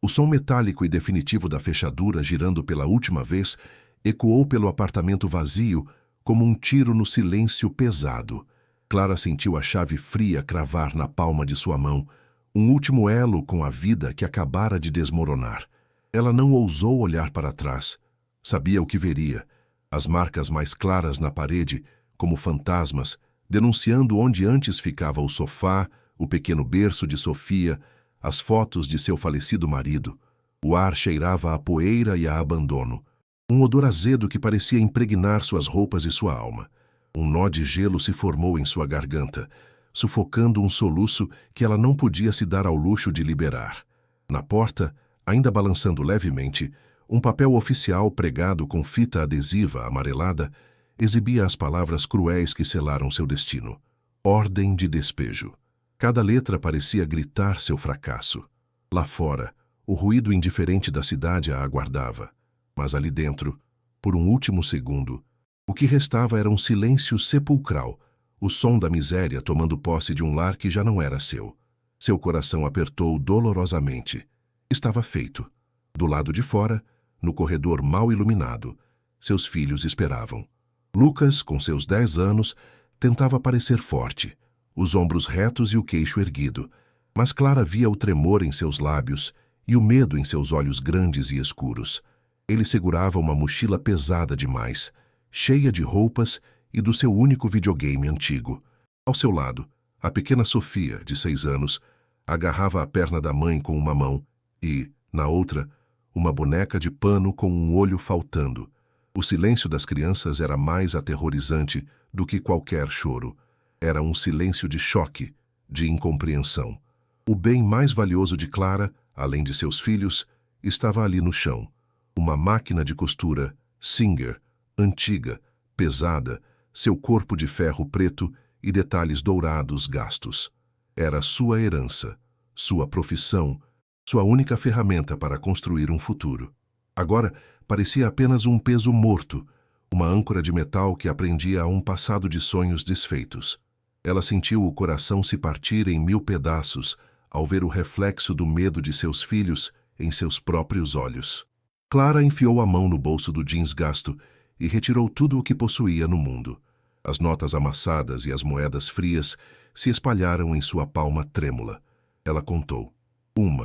O som metálico e definitivo da fechadura girando pela última vez ecoou pelo apartamento vazio como um tiro no silêncio pesado. Clara sentiu a chave fria cravar na palma de sua mão, um último elo com a vida que acabara de desmoronar. Ela não ousou olhar para trás. Sabia o que veria. As marcas mais claras na parede, como fantasmas, denunciando onde antes ficava o sofá, o pequeno berço de Sofia, as fotos de seu falecido marido. O ar cheirava a poeira e a abandono. Um odor azedo que parecia impregnar suas roupas e sua alma. Um nó de gelo se formou em sua garganta, sufocando um soluço que ela não podia se dar ao luxo de liberar. Na porta, ainda balançando levemente, um papel oficial pregado com fita adesiva amarelada exibia as palavras cruéis que selaram seu destino. Ordem de despejo. Cada letra parecia gritar seu fracasso. Lá fora, o ruído indiferente da cidade a aguardava. Mas ali dentro, por um último segundo, o que restava era um silêncio sepulcral, o som da miséria tomando posse de um lar que já não era seu. Seu coração apertou dolorosamente. Estava feito. Do lado de fora, no corredor mal iluminado, seus filhos esperavam. Lucas, com seus 10 anos, tentava parecer forte, os ombros retos e o queixo erguido, mas Clara via o tremor em seus lábios e o medo em seus olhos grandes e escuros. Ele segurava uma mochila pesada demais, cheia de roupas e do seu único videogame antigo. Ao seu lado, a pequena Sofia, de 6 anos, agarrava a perna da mãe com uma mão e, na outra, uma boneca de pano com um olho faltando. O silêncio das crianças era mais aterrorizante do que qualquer choro. Era um silêncio de choque, de incompreensão. O bem mais valioso de Clara, além de seus filhos, estava ali no chão. Uma máquina de costura, Singer, antiga, pesada, seu corpo de ferro preto e detalhes dourados gastos. Era sua herança, sua profissão, sua única ferramenta para construir um futuro. Agora, parecia apenas um peso morto, uma âncora de metal que aprendia a um passado de sonhos desfeitos. Ela sentiu o coração se partir em 1000 pedaços ao ver o reflexo do medo de seus filhos em seus próprios olhos. Clara enfiou a mão no bolso do jeans gasto e retirou tudo o que possuía no mundo. As notas amassadas e as moedas frias se espalharam em sua palma trêmula. Ela contou. 1,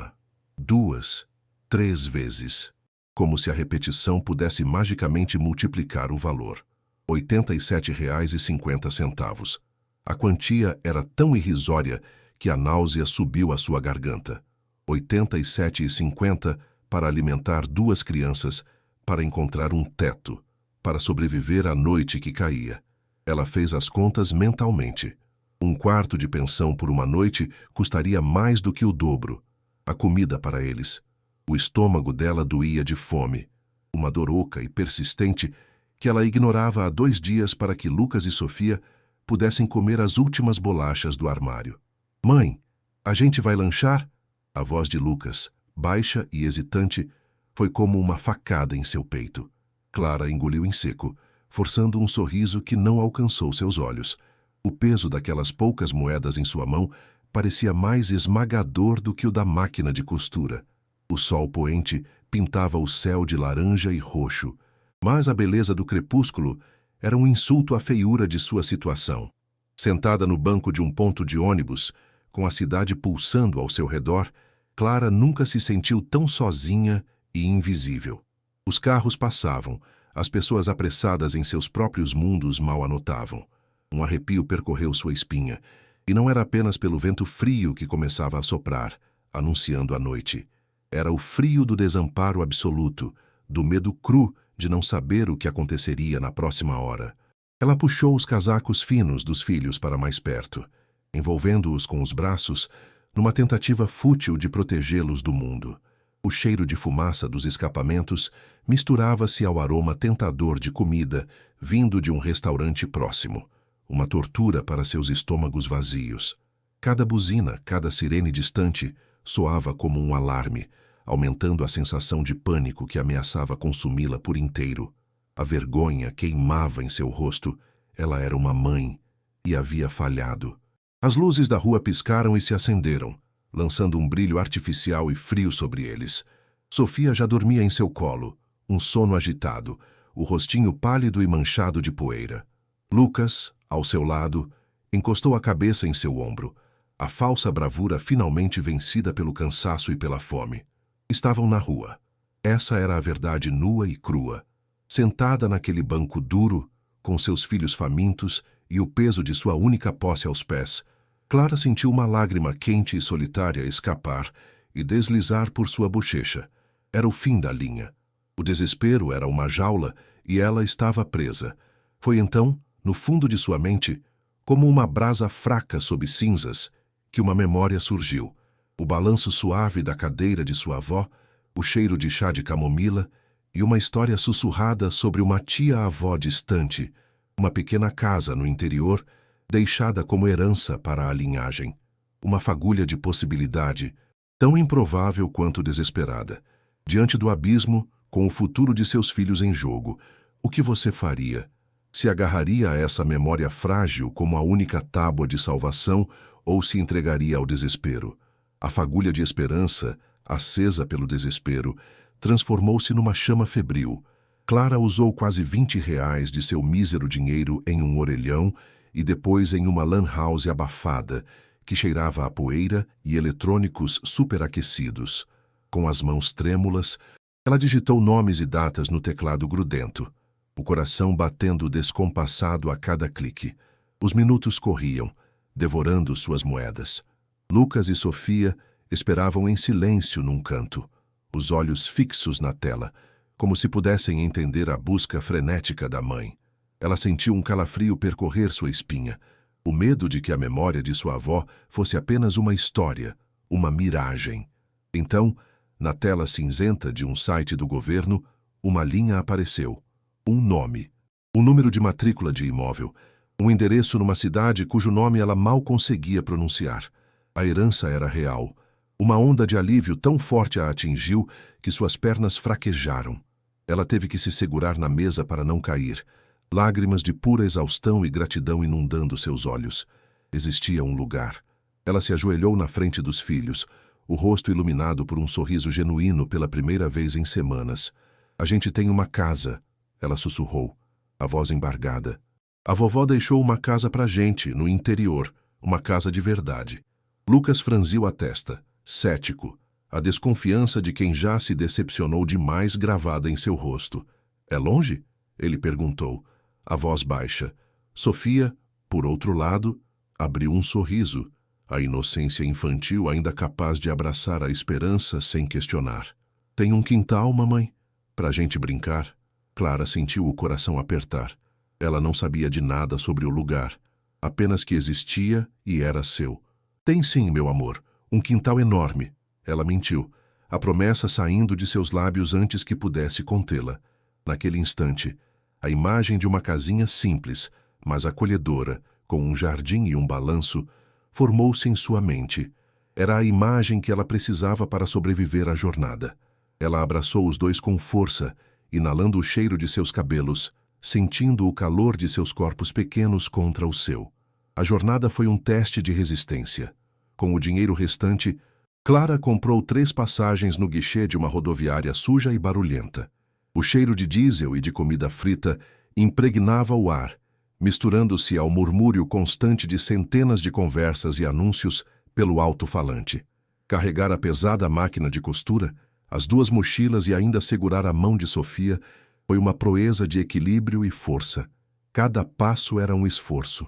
2, 3 vezes. Como se a repetição pudesse magicamente multiplicar o valor. R$ 87,50. A quantia era tão irrisória que a náusea subiu à sua garganta. R$ 87,50 para alimentar 2 crianças, para encontrar um teto, para sobreviver à noite que caía. Ela fez as contas mentalmente. Um quarto de pensão por uma noite custaria mais do que o dobro. A comida para eles. O estômago dela doía de fome. Uma dor oca e persistente que ela ignorava há 2 dias para que Lucas e Sofia pudessem comer as últimas bolachas do armário. Mãe, a gente vai lanchar? A voz de Lucas, baixa e hesitante, foi como uma facada em seu peito. Clara engoliu em seco, forçando um sorriso que não alcançou seus olhos. O peso daquelas poucas moedas em sua mão parecia mais esmagador do que o da máquina de costura. O sol poente pintava o céu de laranja e roxo, mas a beleza do crepúsculo era um insulto à feiura de sua situação. Sentada no banco de um ponto de ônibus, com a cidade pulsando ao seu redor, Clara nunca se sentiu tão sozinha e invisível. Os carros passavam, as pessoas apressadas em seus próprios mundos mal a notavam. Um arrepio percorreu sua espinha, e não era apenas pelo vento frio que começava a soprar, anunciando a noite. Era o frio do desamparo absoluto, do medo cru de não saber o que aconteceria na próxima hora. Ela puxou os casacos finos dos filhos para mais perto, envolvendo-os com os braços, numa tentativa fútil de protegê-los do mundo. O cheiro de fumaça dos escapamentos misturava-se ao aroma tentador de comida vindo de um restaurante próximo, uma tortura para seus estômagos vazios. Cada buzina, cada sirene distante, soava como um alarme, aumentando a sensação de pânico que ameaçava consumi-la por inteiro. A vergonha queimava em seu rosto. Ela era uma mãe e havia falhado. As luzes da rua piscaram e se acenderam. lançando um brilho artificial e frio sobre eles. Sofia já dormia em seu colo, um sono agitado, o rostinho pálido e manchado de poeira. Lucas, ao seu lado, encostou a cabeça em seu ombro, a falsa bravura finalmente vencida pelo cansaço e pela fome. Estavam na rua. Essa era a verdade nua e crua. Sentada naquele banco duro, com seus filhos famintos e o peso de sua única posse aos pés, Clara sentiu uma lágrima quente e solitária escapar e deslizar por sua bochecha. Era o fim da linha. O desespero era uma jaula e ela estava presa. Foi então, no fundo de sua mente, como uma brasa fraca sob cinzas, que uma memória surgiu. O balanço suave da cadeira de sua avó, o cheiro de chá de camomila e uma história sussurrada sobre uma tia-avó distante, uma pequena casa no interior, deixada como herança para a linhagem. Uma fagulha de possibilidade, tão improvável quanto desesperada. Diante do abismo, com o futuro de seus filhos em jogo, o que você faria? Se agarraria a essa memória frágil como a única tábua de salvação ou se entregaria ao desespero? A fagulha de esperança, acesa pelo desespero, transformou-se numa chama febril. Clara usou quase R$ 20 de seu mísero dinheiro em um orelhão e depois em uma lan house abafada, que cheirava a poeira e eletrônicos superaquecidos. Com as mãos trêmulas, ela digitou nomes e datas no teclado grudento, o coração batendo descompassado a cada clique. Os minutos corriam, devorando suas moedas. Lucas e Sofia esperavam em silêncio num canto, os olhos fixos na tela, como se pudessem entender a busca frenética da mãe. Ela sentiu um calafrio percorrer sua espinha, o medo de que a memória de sua avó fosse apenas uma história, uma miragem. Então, na tela cinzenta de um site do governo, uma linha apareceu. Um nome, um número de matrícula de imóvel, um endereço numa cidade cujo nome ela mal conseguia pronunciar. A herança era real. Uma onda de alívio tão forte a atingiu que suas pernas fraquejaram. Ela teve que se segurar na mesa para não cair, lágrimas de pura exaustão e gratidão inundando seus olhos. Existia um lugar. Ela se ajoelhou na frente dos filhos, o rosto iluminado por um sorriso genuíno pela primeira vez em semanas. A gente tem uma casa, ela sussurrou, a voz embargada. A vovó deixou uma casa pra gente, no interior, uma casa de verdade. Lucas franziu a testa, cético, a desconfiança de quem já se decepcionou demais gravada em seu rosto. É longe? Ele perguntou, a voz baixa. Sofia, por outro lado, abriu um sorriso, a inocência infantil ainda capaz de abraçar a esperança sem questionar. Tem um quintal, mamãe? Pra gente brincar? Clara sentiu o coração apertar. Ela não sabia de nada sobre o lugar, apenas que existia e era seu. Tem sim, meu amor, um quintal enorme. Ela mentiu, a promessa saindo de seus lábios antes que pudesse contê-la. Naquele instante, a imagem de uma casinha simples, mas acolhedora, com um jardim e um balanço, formou-se em sua mente. Era a imagem que ela precisava para sobreviver à jornada. Ela abraçou os dois com força, inalando o cheiro de seus cabelos, sentindo o calor de seus corpos pequenos contra o seu. A jornada foi um teste de resistência. Com o dinheiro restante, Clara comprou 3 passagens no guichê de uma rodoviária suja e barulhenta. O cheiro de diesel e de comida frita impregnava o ar, misturando-se ao murmúrio constante de centenas de conversas e anúncios pelo alto-falante. Carregar a pesada máquina de costura, as 2 mochilas e ainda segurar a mão de Sofia foi uma proeza de equilíbrio e força. Cada passo era um esforço.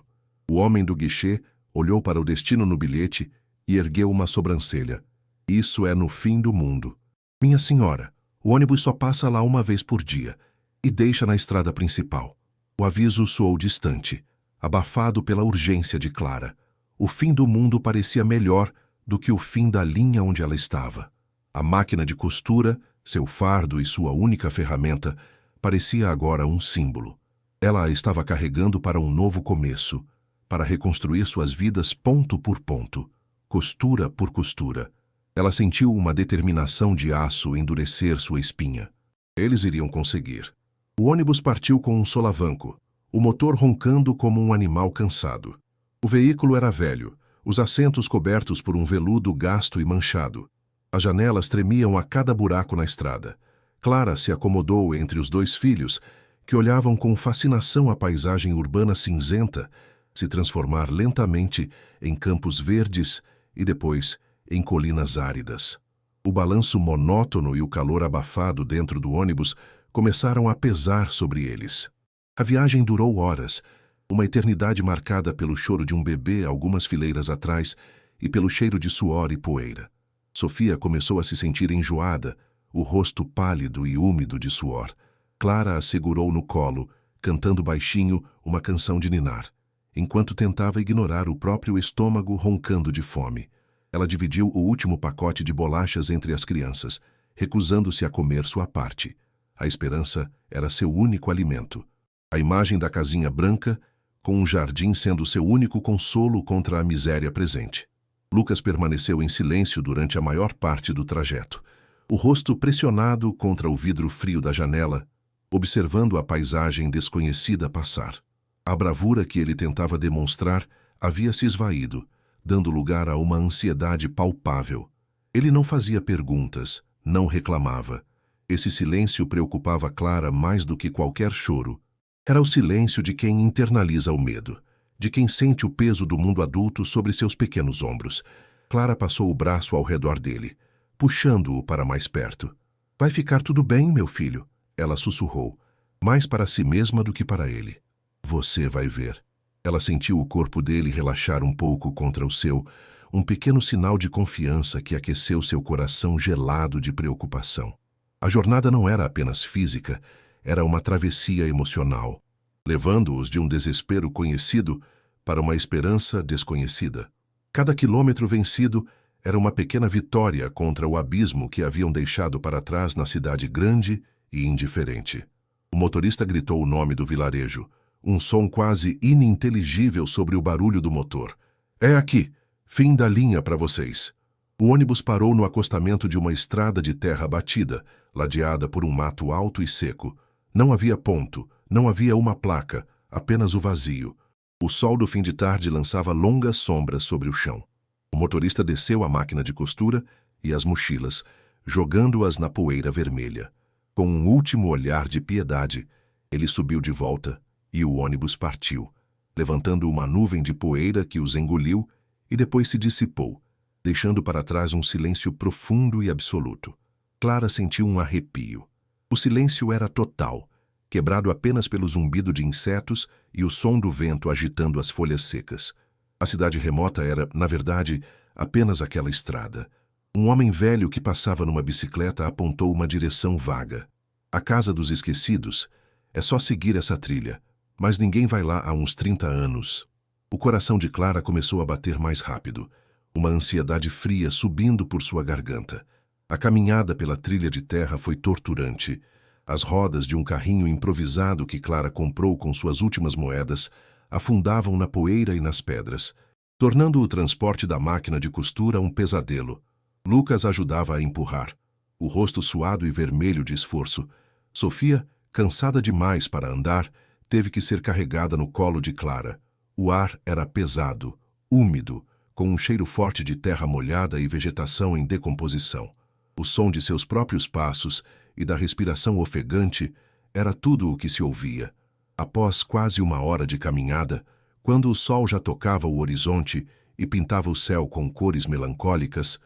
O homem do guichê olhou para o destino no bilhete e ergueu uma sobrancelha. Isso é no fim do mundo. Minha senhora, o ônibus só passa lá uma vez por dia e deixa na estrada principal. O aviso soou distante, abafado pela urgência de Clara. O fim do mundo parecia melhor do que o fim da linha onde ela estava. A máquina de costura, seu fardo e sua única ferramenta, parecia agora um símbolo. Ela a estava carregando para um novo começo, para reconstruir suas vidas ponto por ponto, costura por costura. Ela sentiu uma determinação de aço endurecer sua espinha. Eles iriam conseguir. O ônibus partiu com um solavanco, o motor roncando como um animal cansado. O veículo era velho, os assentos cobertos por um veludo gasto e manchado. As janelas tremiam a cada buraco na estrada. Clara se acomodou entre os dois filhos, que olhavam com fascinação a paisagem urbana cinzenta se transformar lentamente em campos verdes e depois em colinas áridas. O balanço monótono e o calor abafado dentro do ônibus começaram a pesar sobre eles. A viagem durou horas, uma eternidade marcada pelo choro de um bebê algumas fileiras atrás e pelo cheiro de suor e poeira. Sofia começou a se sentir enjoada, o rosto pálido e úmido de suor. Clara a segurou no colo, cantando baixinho uma canção de ninar, enquanto tentava ignorar o próprio estômago roncando de fome. Ela dividiu o último pacote de bolachas entre as crianças, recusando-se a comer sua parte. A esperança era seu único alimento. A imagem da casinha branca, com um jardim sendo seu único consolo contra a miséria presente. Lucas permaneceu em silêncio durante a maior parte do trajeto, o rosto pressionado contra o vidro frio da janela, observando a paisagem desconhecida passar. A bravura que ele tentava demonstrar havia se esvaído, dando lugar a uma ansiedade palpável. Ele não fazia perguntas, não reclamava. Esse silêncio preocupava Clara mais do que qualquer choro. Era o silêncio de quem internaliza o medo, de quem sente o peso do mundo adulto sobre seus pequenos ombros. Clara passou o braço ao redor dele, puxando-o para mais perto. "Vai ficar tudo bem, meu filho", ela sussurrou, mais para si mesma do que para ele. "Você vai ver." Ela sentiu o corpo dele relaxar um pouco contra o seu, um pequeno sinal de confiança que aqueceu seu coração gelado de preocupação. A jornada não era apenas física, era uma travessia emocional, levando-os de um desespero conhecido para uma esperança desconhecida. Cada quilômetro vencido era uma pequena vitória contra o abismo que haviam deixado para trás na cidade grande e indiferente. O motorista gritou o nome do vilarejo, um som quase ininteligível sobre o barulho do motor. "É aqui, fim da linha para vocês." O ônibus parou no acostamento de uma estrada de terra batida, ladeada por um mato alto e seco. Não havia ponto, não havia uma placa, apenas o vazio. O sol do fim de tarde lançava longas sombras sobre o chão. O motorista desceu a máquina de costura e as mochilas, jogando-as na poeira vermelha. Com um último olhar de piedade, ele subiu de volta e o ônibus partiu, levantando uma nuvem de poeira que os engoliu e depois se dissipou, deixando para trás um silêncio profundo e absoluto. Clara sentiu um arrepio. O silêncio era total, quebrado apenas pelo zumbido de insetos e o som do vento agitando as folhas secas. A cidade remota era, na verdade, apenas aquela estrada. Um homem velho que passava numa bicicleta apontou uma direção vaga. "A Casa dos Esquecidos. É só seguir essa trilha, mas ninguém vai lá há uns 30 anos." O coração de Clara começou a bater mais rápido, uma ansiedade fria subindo por sua garganta. A caminhada pela trilha de terra foi torturante. As rodas de um carrinho improvisado que Clara comprou com suas últimas moedas afundavam na poeira e nas pedras, tornando o transporte da máquina de costura um pesadelo. Lucas ajudava a empurrar, o rosto suado e vermelho de esforço. Sofia, cansada demais para andar, teve que ser carregada no colo de Clara. O ar era pesado, úmido, com um cheiro forte de terra molhada e vegetação em decomposição. O som de seus próprios passos e da respiração ofegante era tudo o que se ouvia. Após quase uma hora de caminhada, quando o sol já tocava o horizonte e pintava o céu com cores melancólicas,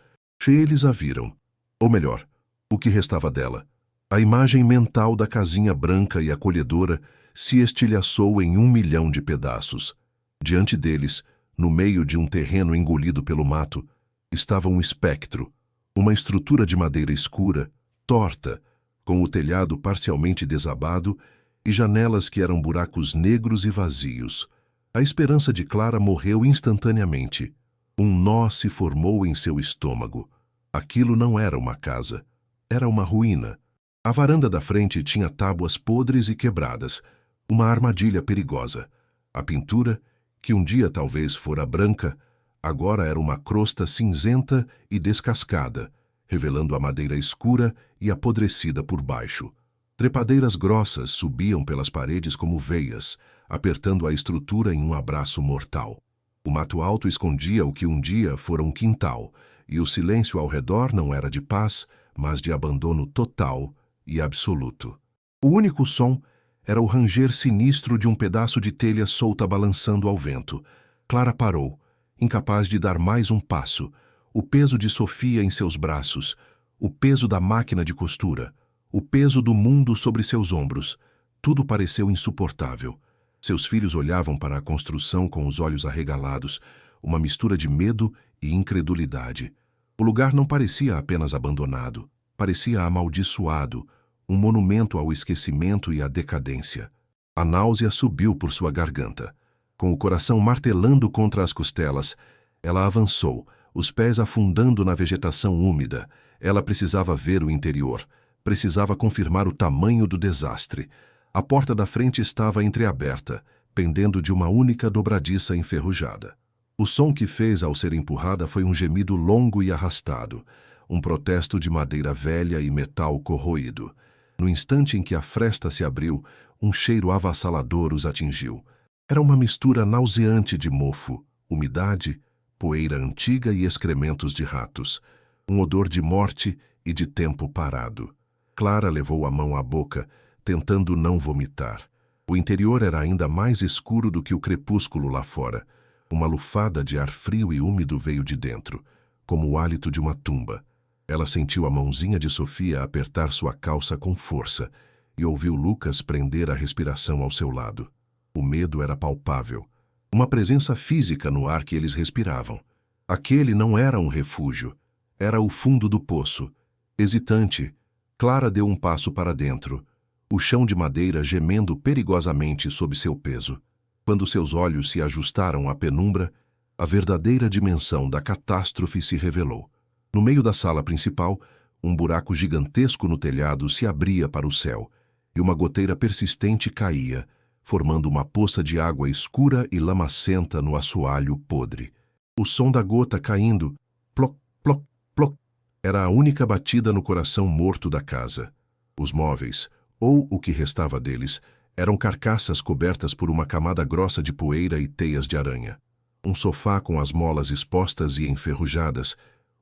eles a viram. Ou melhor, o que restava dela. A imagem mental da casinha branca e acolhedora se estilhaçou em 1 milhão de pedaços. Diante deles, no meio de um terreno engolido pelo mato, estava um espectro, uma estrutura de madeira escura, torta, com o telhado parcialmente desabado e janelas que eram buracos negros e vazios. A esperança de Clara morreu instantaneamente. Um nó se formou em seu estômago. Aquilo não era uma casa, era uma ruína. A varanda da frente tinha tábuas podres e quebradas, uma armadilha perigosa. A pintura, que um dia talvez fora branca, agora era uma crosta cinzenta e descascada, revelando a madeira escura e apodrecida por baixo. Trepadeiras grossas subiam pelas paredes como veias, apertando a estrutura em um abraço mortal. O mato alto escondia o que um dia fora um quintal, e o silêncio ao redor não era de paz, mas de abandono total e absoluto. O único som era o ranger sinistro de um pedaço de telha solta balançando ao vento. Clara parou, incapaz de dar mais um passo. O peso de Sofia em seus braços, o peso da máquina de costura, o peso do mundo sobre seus ombros. Tudo pareceu insuportável. Seus filhos olhavam para a construção com os olhos arregalados, uma mistura de medo e incredulidade. O lugar não parecia apenas abandonado, parecia amaldiçoado, um monumento ao esquecimento e à decadência. A náusea subiu por sua garganta. Com o coração martelando contra as costelas, ela avançou, os pés afundando na vegetação úmida. Ela precisava ver o interior, precisava confirmar o tamanho do desastre. A porta da frente estava entreaberta, pendendo de uma única dobradiça enferrujada. O som que fez ao ser empurrada foi um gemido longo e arrastado, um protesto de madeira velha e metal corroído. No instante em que a fresta se abriu, um cheiro avassalador os atingiu. Era uma mistura nauseante de mofo, umidade, poeira antiga e excrementos de ratos. Um odor de morte e de tempo parado. Clara levou a mão à boca, tentando não vomitar. O interior era ainda mais escuro do que o crepúsculo lá fora. Uma lufada de ar frio e úmido veio de dentro, como o hálito de uma tumba. Ela sentiu a mãozinha de Sofia apertar sua calça com força e ouviu Lucas prender a respiração ao seu lado. O medo era palpável. Uma presença física no ar que eles respiravam. Aquele não era um refúgio. Era o fundo do poço. Hesitante, Clara deu um passo para dentro, o chão de madeira gemendo perigosamente sob seu peso. Quando seus olhos se ajustaram à penumbra, a verdadeira dimensão da catástrofe se revelou. No meio da sala principal, um buraco gigantesco no telhado se abria para o céu, e uma goteira persistente caía, formando uma poça de água escura e lamacenta no assoalho podre. O som da gota caindo, ploc, ploc, ploc, era a única batida no coração morto da casa. Os móveis, ou o que restava deles, eram carcaças cobertas por uma camada grossa de poeira e teias de aranha. Um sofá com as molas expostas e enferrujadas,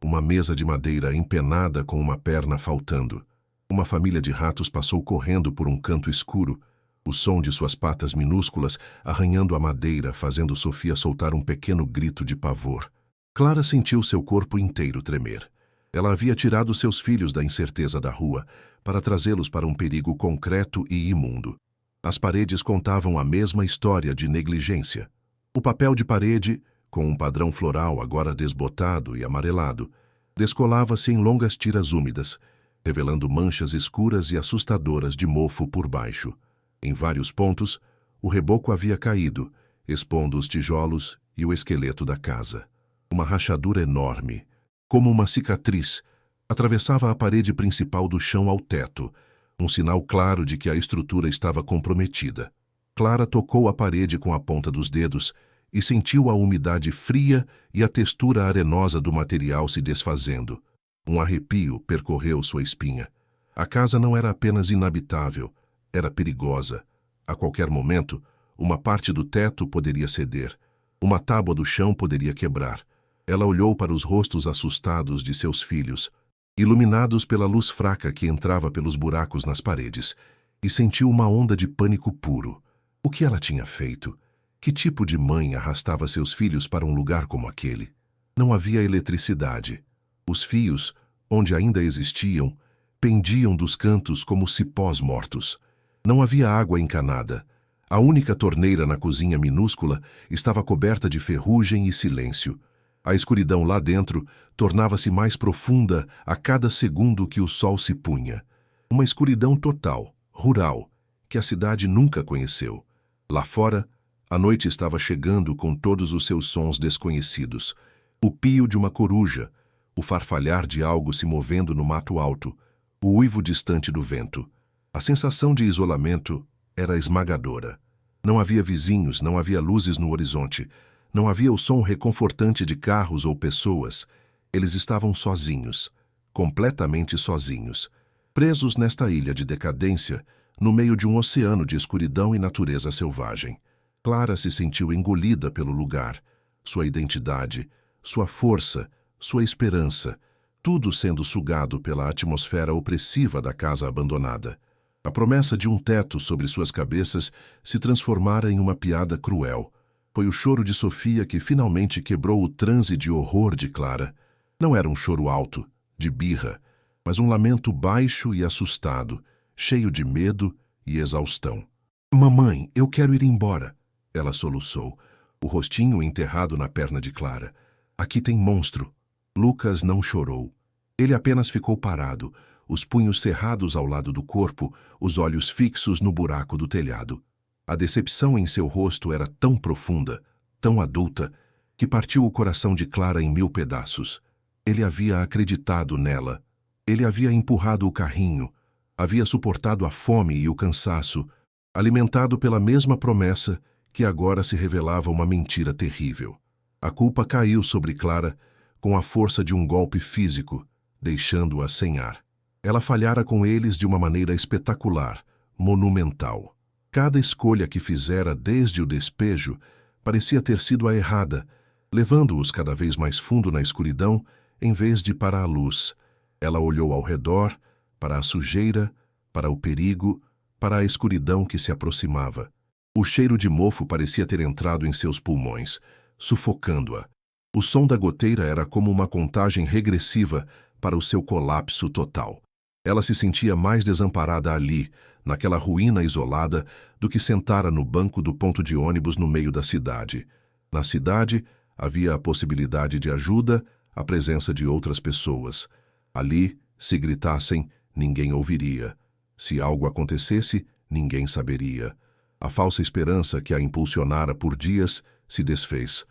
uma mesa de madeira empenada com uma perna faltando. Uma família de ratos passou correndo por um canto escuro, o som de suas patas minúsculas arranhando a madeira, fazendo Sofia soltar um pequeno grito de pavor. Clara sentiu seu corpo inteiro tremer. Ela havia tirado seus filhos da incerteza da rua para trazê-los para um perigo concreto e imundo. As paredes contavam a mesma história de negligência. O papel de parede, com um padrão floral agora desbotado e amarelado, descolava-se em longas tiras úmidas, revelando manchas escuras e assustadoras de mofo por baixo. Em vários pontos, o reboco havia caído, expondo os tijolos e o esqueleto da casa. Uma rachadura enorme, como uma cicatriz, atravessava a parede principal do chão ao teto, um sinal claro de que a estrutura estava comprometida. Clara tocou a parede com a ponta dos dedos e sentiu a umidade fria e a textura arenosa do material se desfazendo. Um arrepio percorreu sua espinha. A casa não era apenas inabitável, era perigosa. A qualquer momento, uma parte do teto poderia ceder. Uma tábua do chão poderia quebrar. Ela olhou para os rostos assustados de seus filhos, iluminados pela luz fraca que entrava pelos buracos nas paredes, e sentiu uma onda de pânico puro. O que ela tinha feito? Que tipo de mãe arrastava seus filhos para um lugar como aquele? Não havia eletricidade. Os fios, onde ainda existiam, pendiam dos cantos como cipós mortos. Não havia água encanada. A única torneira na cozinha minúscula estava coberta de ferrugem e silêncio. A escuridão lá dentro tornava-se mais profunda a cada segundo que o sol se punha. Uma escuridão total, rural, que a cidade nunca conheceu. Lá fora, a noite estava chegando com todos os seus sons desconhecidos. O pio de uma coruja, o farfalhar de algo se movendo no mato alto, o uivo distante do vento. A sensação de isolamento era esmagadora. Não havia vizinhos, não havia luzes no horizonte. Não havia o som reconfortante de carros ou pessoas. Eles estavam sozinhos, completamente sozinhos, presos nesta ilha de decadência, no meio de um oceano de escuridão e natureza selvagem. Clara se sentiu engolida pelo lugar. sua identidade, sua força, sua esperança, tudo sendo sugado pela atmosfera opressiva da casa abandonada. A promessa de um teto sobre suas cabeças se transformara em uma piada cruel. Foi o choro de Sofia que finalmente quebrou o transe de horror de Clara. Não era um choro alto, de birra, mas um lamento baixo e assustado, cheio de medo e exaustão. "Mamãe, eu quero ir embora", ela soluçou, o rostinho enterrado na perna de Clara. "Aqui tem monstro." Lucas não chorou. Ele apenas ficou parado, os punhos cerrados ao lado do corpo, os olhos fixos no buraco do telhado. A decepção em seu rosto era tão profunda, tão adulta, que partiu o coração de Clara em 1000 pedaços. Ele havia acreditado nela. Ele havia empurrado o carrinho, havia suportado a fome e o cansaço, alimentado pela mesma promessa que agora se revelava uma mentira terrível. A culpa caiu sobre Clara com a força de um golpe físico, deixando-a sem ar. Ela falhara com eles de uma maneira espetacular, monumental. Cada escolha que fizera desde o despejo parecia ter sido a errada, levando-os cada vez mais fundo na escuridão, em vez de para a luz. Ela olhou ao redor, para a sujeira, para o perigo, para a escuridão que se aproximava. O cheiro de mofo parecia ter entrado em seus pulmões, sufocando-a. O som da goteira era como uma contagem regressiva para o seu colapso total. Ela se sentia mais desamparada ali, naquela ruína isolada, do que sentara no banco do ponto de ônibus no meio da cidade. Na cidade, havia a possibilidade de ajuda, a presença de outras pessoas. Ali, se gritassem, ninguém ouviria. Se algo acontecesse, ninguém saberia. A falsa esperança que a impulsionara por dias se desfez,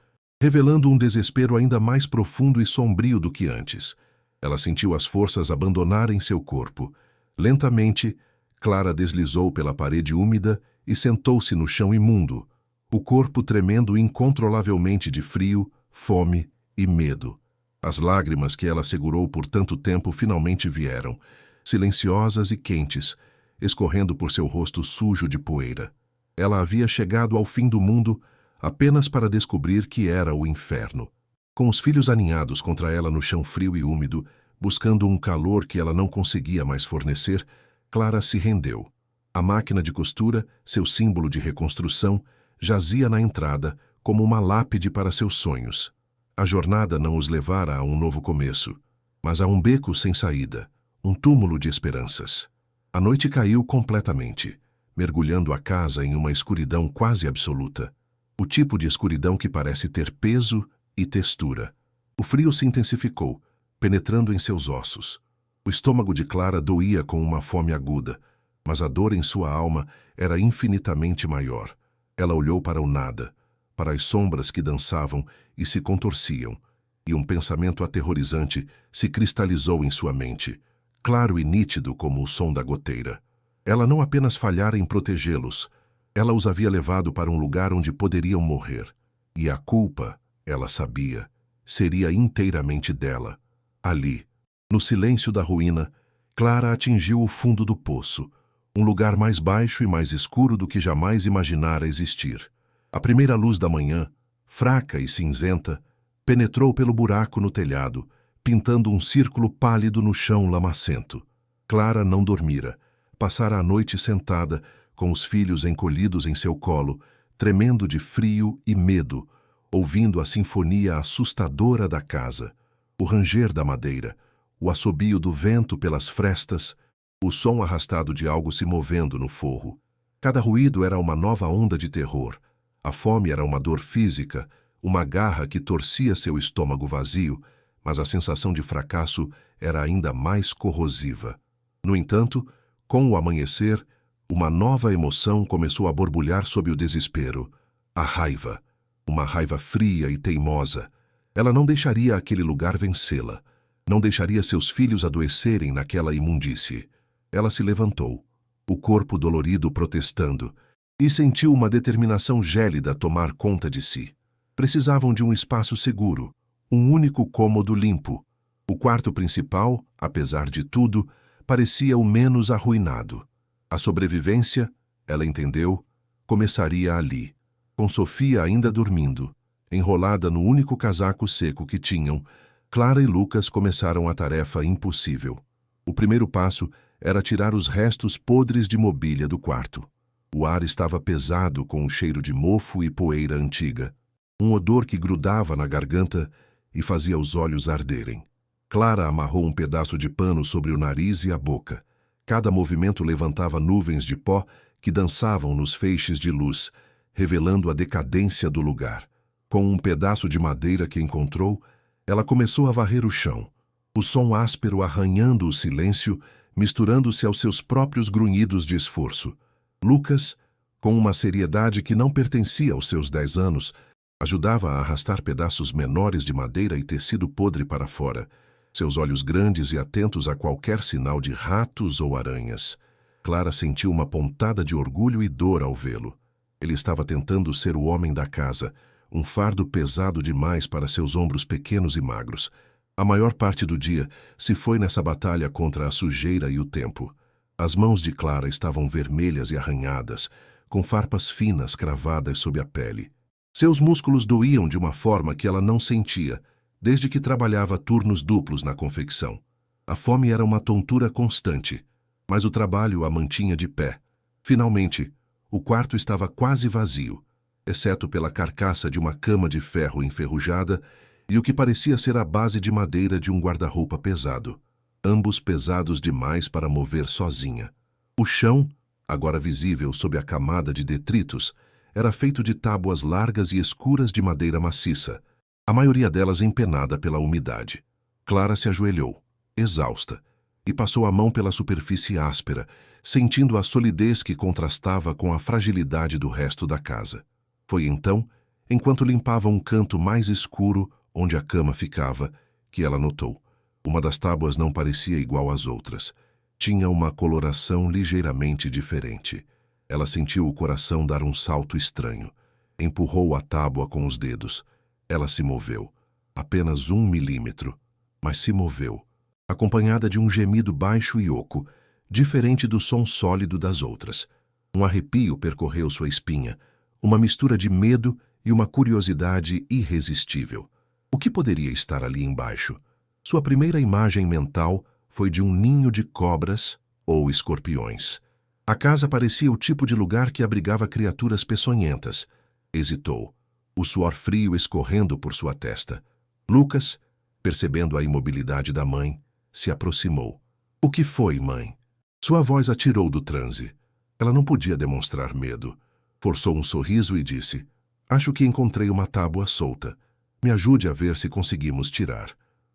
revelando um desespero ainda mais profundo e sombrio do que antes. Ela sentiu as forças abandonarem seu corpo. Lentamente, Clara deslizou pela parede úmida e sentou-se no chão imundo, o corpo tremendo incontrolavelmente de frio, fome e medo. As lágrimas que ela segurou por tanto tempo finalmente vieram, silenciosas e quentes, escorrendo por seu rosto sujo de poeira. Ela havia chegado ao fim do mundo apenas para descobrir que era o inferno. Com os filhos aninhados contra ela no chão frio e úmido, buscando um calor que ela não conseguia mais fornecer, Clara se rendeu. A máquina de costura, seu símbolo de reconstrução, jazia na entrada como uma lápide para seus sonhos. A jornada não os levara a um novo começo, mas a um beco sem saída, um túmulo de esperanças. A noite caiu completamente, mergulhando a casa em uma escuridão quase absoluta. O tipo de escuridão que parece ter peso e textura. O frio se intensificou, penetrando em seus ossos. O estômago de Clara doía com uma fome aguda, mas a dor em sua alma era infinitamente maior. Ela olhou para o nada, para as sombras que dançavam e se contorciam, e um pensamento aterrorizante se cristalizou em sua mente, claro e nítido como o som da goteira. Ela não apenas falhara em protegê-los, ela os havia levado para um lugar onde poderiam morrer. E a culpa, ela sabia, seria inteiramente dela. Ali, no silêncio da ruína, Clara atingiu o fundo do poço, um lugar mais baixo e mais escuro do que jamais imaginara existir. A primeira luz da manhã, fraca e cinzenta, penetrou pelo buraco no telhado, pintando um círculo pálido no chão lamacento. Clara não dormira. Passara a noite sentada, com os filhos encolhidos em seu colo, tremendo de frio e medo, ouvindo a sinfonia assustadora da casa, o ranger da madeira, o assobio do vento pelas frestas, o som arrastado de algo se movendo no forro. Cada ruído era uma nova onda de terror. A fome era uma dor física, uma garra que torcia seu estômago vazio, mas a sensação de fracasso era ainda mais corrosiva. No entanto, com o amanhecer, uma nova emoção começou a borbulhar sob o desespero. A raiva. Uma raiva fria e teimosa. Ela não deixaria aquele lugar vencê-la. Não deixaria seus filhos adoecerem naquela imundície. Ela se levantou, o corpo dolorido protestando, e sentiu uma determinação gélida tomar conta de si. Precisavam de um espaço seguro, um único cômodo limpo. O quarto principal, apesar de tudo, parecia o menos arruinado. A sobrevivência, ela entendeu, começaria ali, com Sofia ainda dormindo. Enrolada no único casaco seco que tinham, Clara e Lucas começaram a tarefa impossível. O primeiro passo era tirar os restos podres de mobília do quarto. O ar estava pesado com o cheiro de mofo e poeira antiga. Um odor que grudava na garganta e fazia os olhos arderem. Clara amarrou um pedaço de pano sobre o nariz e a boca. Cada movimento levantava nuvens de pó que dançavam nos feixes de luz, revelando a decadência do lugar. Com um pedaço de madeira que encontrou, ela começou a varrer o chão. O som áspero arranhando o silêncio, misturando-se aos seus próprios grunhidos de esforço. Lucas, com uma seriedade que não pertencia aos seus 10 anos, ajudava a arrastar pedaços menores de madeira e tecido podre para fora, seus olhos grandes e atentos a qualquer sinal de ratos ou aranhas. Clara sentiu uma pontada de orgulho e dor ao vê-lo. Ele estava tentando ser o homem da casa, um fardo pesado demais para seus ombros pequenos e magros. A maior parte do dia se foi nessa batalha contra a sujeira e o tempo. As mãos de Clara estavam vermelhas e arranhadas, com farpas finas cravadas sob a pele. Seus músculos doíam de uma forma que ela não sentia, desde que trabalhava turnos duplos na confecção. A fome era uma tontura constante, mas o trabalho a mantinha de pé. Finalmente, o quarto estava quase vazio, exceto pela carcaça de uma cama de ferro enferrujada e o que parecia ser a base de madeira de um guarda-roupa pesado, ambos pesados demais para mover sozinha. O chão, agora visível sob a camada de detritos, era feito de tábuas largas e escuras de madeira maciça, a maioria delas empenada pela umidade. Clara se ajoelhou, exausta, e passou a mão pela superfície áspera, sentindo a solidez que contrastava com a fragilidade do resto da casa. Foi então, enquanto limpava um canto mais escuro onde a cama ficava, que ela notou. Uma das tábuas não parecia igual às outras. Tinha uma coloração ligeiramente diferente. Ela sentiu o coração dar um salto estranho. Empurrou a tábua com os dedos. Ela se moveu. Apenas 1 milímetro. Mas se moveu. Acompanhada de um gemido baixo e oco, diferente do som sólido das outras. Um arrepio percorreu sua espinha. Uma mistura de medo e uma curiosidade irresistível. O que poderia estar ali embaixo? Sua primeira imagem mental foi de um ninho de cobras ou escorpiões. A casa parecia o tipo de lugar que abrigava criaturas peçonhentas. Hesitou, o suor frio escorrendo por sua testa. Lucas, percebendo a imobilidade da mãe, se aproximou. "O que foi, mãe?" Sua voz atirou do transe. Ela não podia demonstrar medo. Forçou um sorriso e disse: "Acho que encontrei uma tábua solta. Me ajude a ver se conseguimos tirar."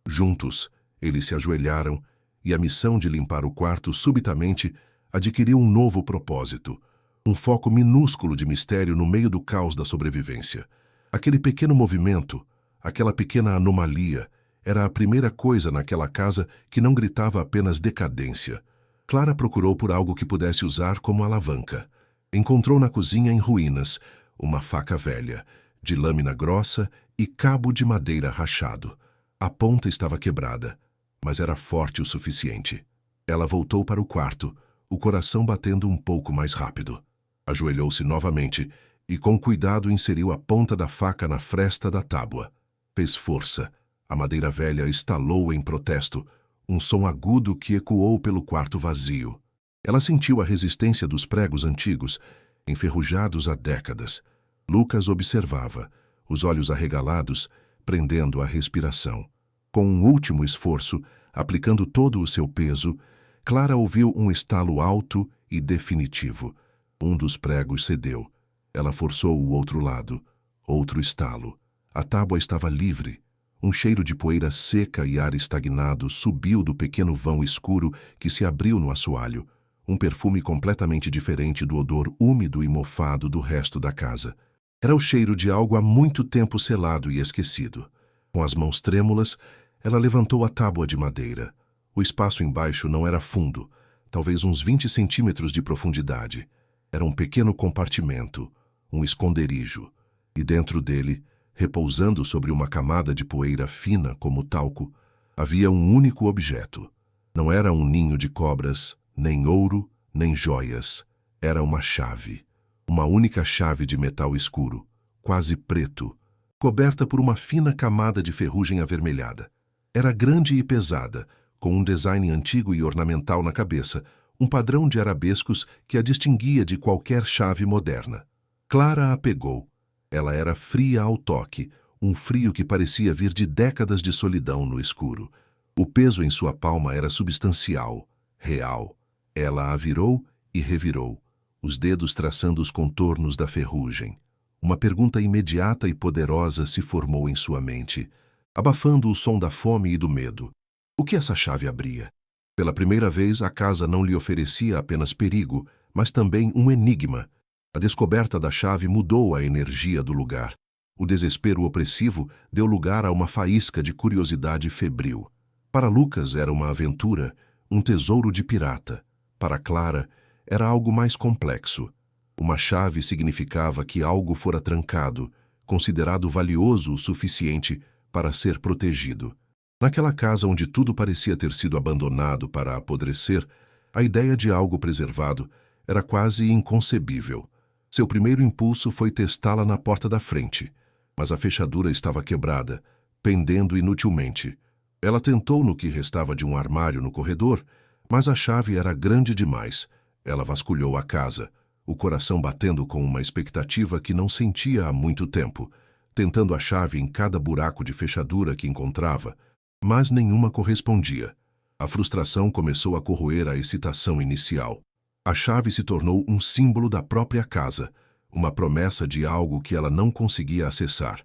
Juntos, eles se ajoelharam e a missão de limpar o quarto subitamente adquiriu um novo propósito, um foco minúsculo de mistério no meio do caos da sobrevivência. Aquele pequeno movimento, aquela pequena anomalia, era a primeira coisa naquela casa que não gritava apenas decadência. Clara procurou por algo que pudesse usar como alavanca. Encontrou na cozinha em ruínas uma faca velha, de lâmina grossa e cabo de madeira rachado. A ponta estava quebrada, mas era forte o suficiente. Ela voltou para o quarto, o coração batendo um pouco mais rápido. Ajoelhou-se novamente e com cuidado inseriu a ponta da faca na fresta da tábua. Fez força. A madeira velha estalou em protesto, um som agudo que ecoou pelo quarto vazio. Ela sentiu a resistência dos pregos antigos, enferrujados há décadas. Lucas observava, os olhos arregalados, prendendo a respiração. Com um último esforço, aplicando todo o seu peso, Clara ouviu um estalo alto e definitivo. Um dos pregos cedeu. Ela forçou o outro lado. Outro estalo. A tábua estava livre. Um cheiro de poeira seca e ar estagnado subiu do pequeno vão escuro que se abriu no assoalho. Um perfume completamente diferente do odor úmido e mofado do resto da casa. Era o cheiro de algo há muito tempo selado e esquecido. Com as mãos trêmulas, ela levantou a tábua de madeira. O espaço embaixo não era fundo, talvez uns 20 centímetros de profundidade. Era um pequeno compartimento, um esconderijo. E dentro dele, repousando sobre uma camada de poeira fina como talco, havia um único objeto. Não era um ninho de cobras, nem ouro, nem joias. Era uma chave. Uma única chave de metal escuro, quase preto, coberta por uma fina camada de ferrugem avermelhada. Era grande e pesada, com um design antigo e ornamental na cabeça, um padrão de arabescos que a distinguia de qualquer chave moderna. Clara a pegou. Ela era fria ao toque, um frio que parecia vir de décadas de solidão no escuro. O peso em sua palma era substancial, real. Ela a virou e revirou, os dedos traçando os contornos da ferrugem. Uma pergunta imediata e poderosa se formou em sua mente, abafando o som da fome e do medo. O que essa chave abria? Pela primeira vez, a casa não lhe oferecia apenas perigo, mas também um enigma. A descoberta da chave mudou a energia do lugar. O desespero opressivo deu lugar a uma faísca de curiosidade febril. Para Lucas era uma aventura, um tesouro de pirata. Para Clara, era algo mais complexo. Uma chave significava que algo fora trancado, considerado valioso o suficiente para ser protegido. Naquela casa onde tudo parecia ter sido abandonado para apodrecer, a ideia de algo preservado era quase inconcebível. Seu primeiro impulso foi testá-la na porta da frente, mas a fechadura estava quebrada, pendendo inutilmente. Ela tentou no que restava de um armário no corredor, mas a chave era grande demais. Ela vasculhou a casa, o coração batendo com uma expectativa que não sentia há muito tempo, tentando a chave em cada buraco de fechadura que encontrava, mas nenhuma correspondia. A frustração começou a corroer a excitação inicial. A chave se tornou um símbolo da própria casa, uma promessa de algo que ela não conseguia acessar,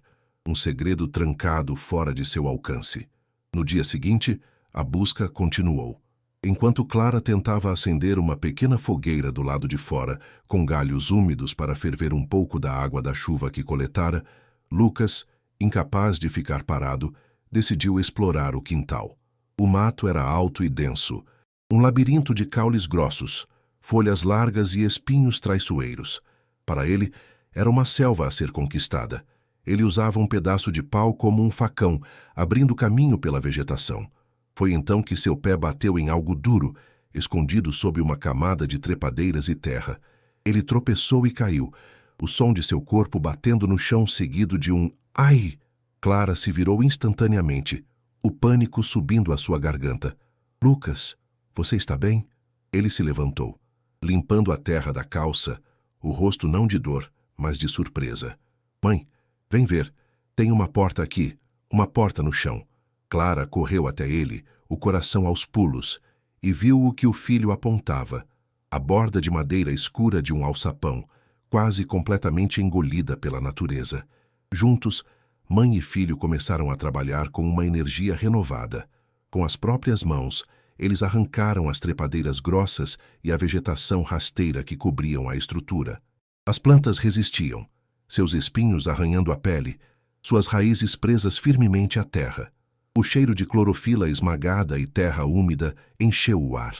um segredo trancado fora de seu alcance. No dia seguinte, a busca continuou. Enquanto Clara tentava acender uma pequena fogueira do lado de fora, com galhos úmidos para ferver um pouco da água da chuva que coletara, Lucas, incapaz de ficar parado, decidiu explorar o quintal. O mato era alto e denso, um labirinto de caules grossos, folhas largas e espinhos traiçoeiros. Para ele, era uma selva a ser conquistada. Ele usava um pedaço de pau como um facão, abrindo caminho pela vegetação. Foi então que seu pé bateu em algo duro, escondido sob uma camada de trepadeiras e terra. Ele tropeçou e caiu, o som de seu corpo batendo no chão seguido de um "ai". Clara se virou instantaneamente, o pânico subindo à sua garganta. "Lucas, você está bem?" Ele se levantou, limpando a terra da calça, o rosto não de dor, mas de surpresa. "Mãe, vem ver, tem uma porta aqui, uma porta no chão." Clara correu até ele, o coração aos pulos, e viu o que o filho apontava, a borda de madeira escura de um alçapão, quase completamente engolida pela natureza. Juntos, mãe e filho começaram a trabalhar com uma energia renovada. Com as próprias mãos, eles arrancaram as trepadeiras grossas e a vegetação rasteira que cobriam a estrutura. As plantas resistiam, seus espinhos arranhando a pele, suas raízes presas firmemente à terra. O cheiro de clorofila esmagada e terra úmida encheu o ar.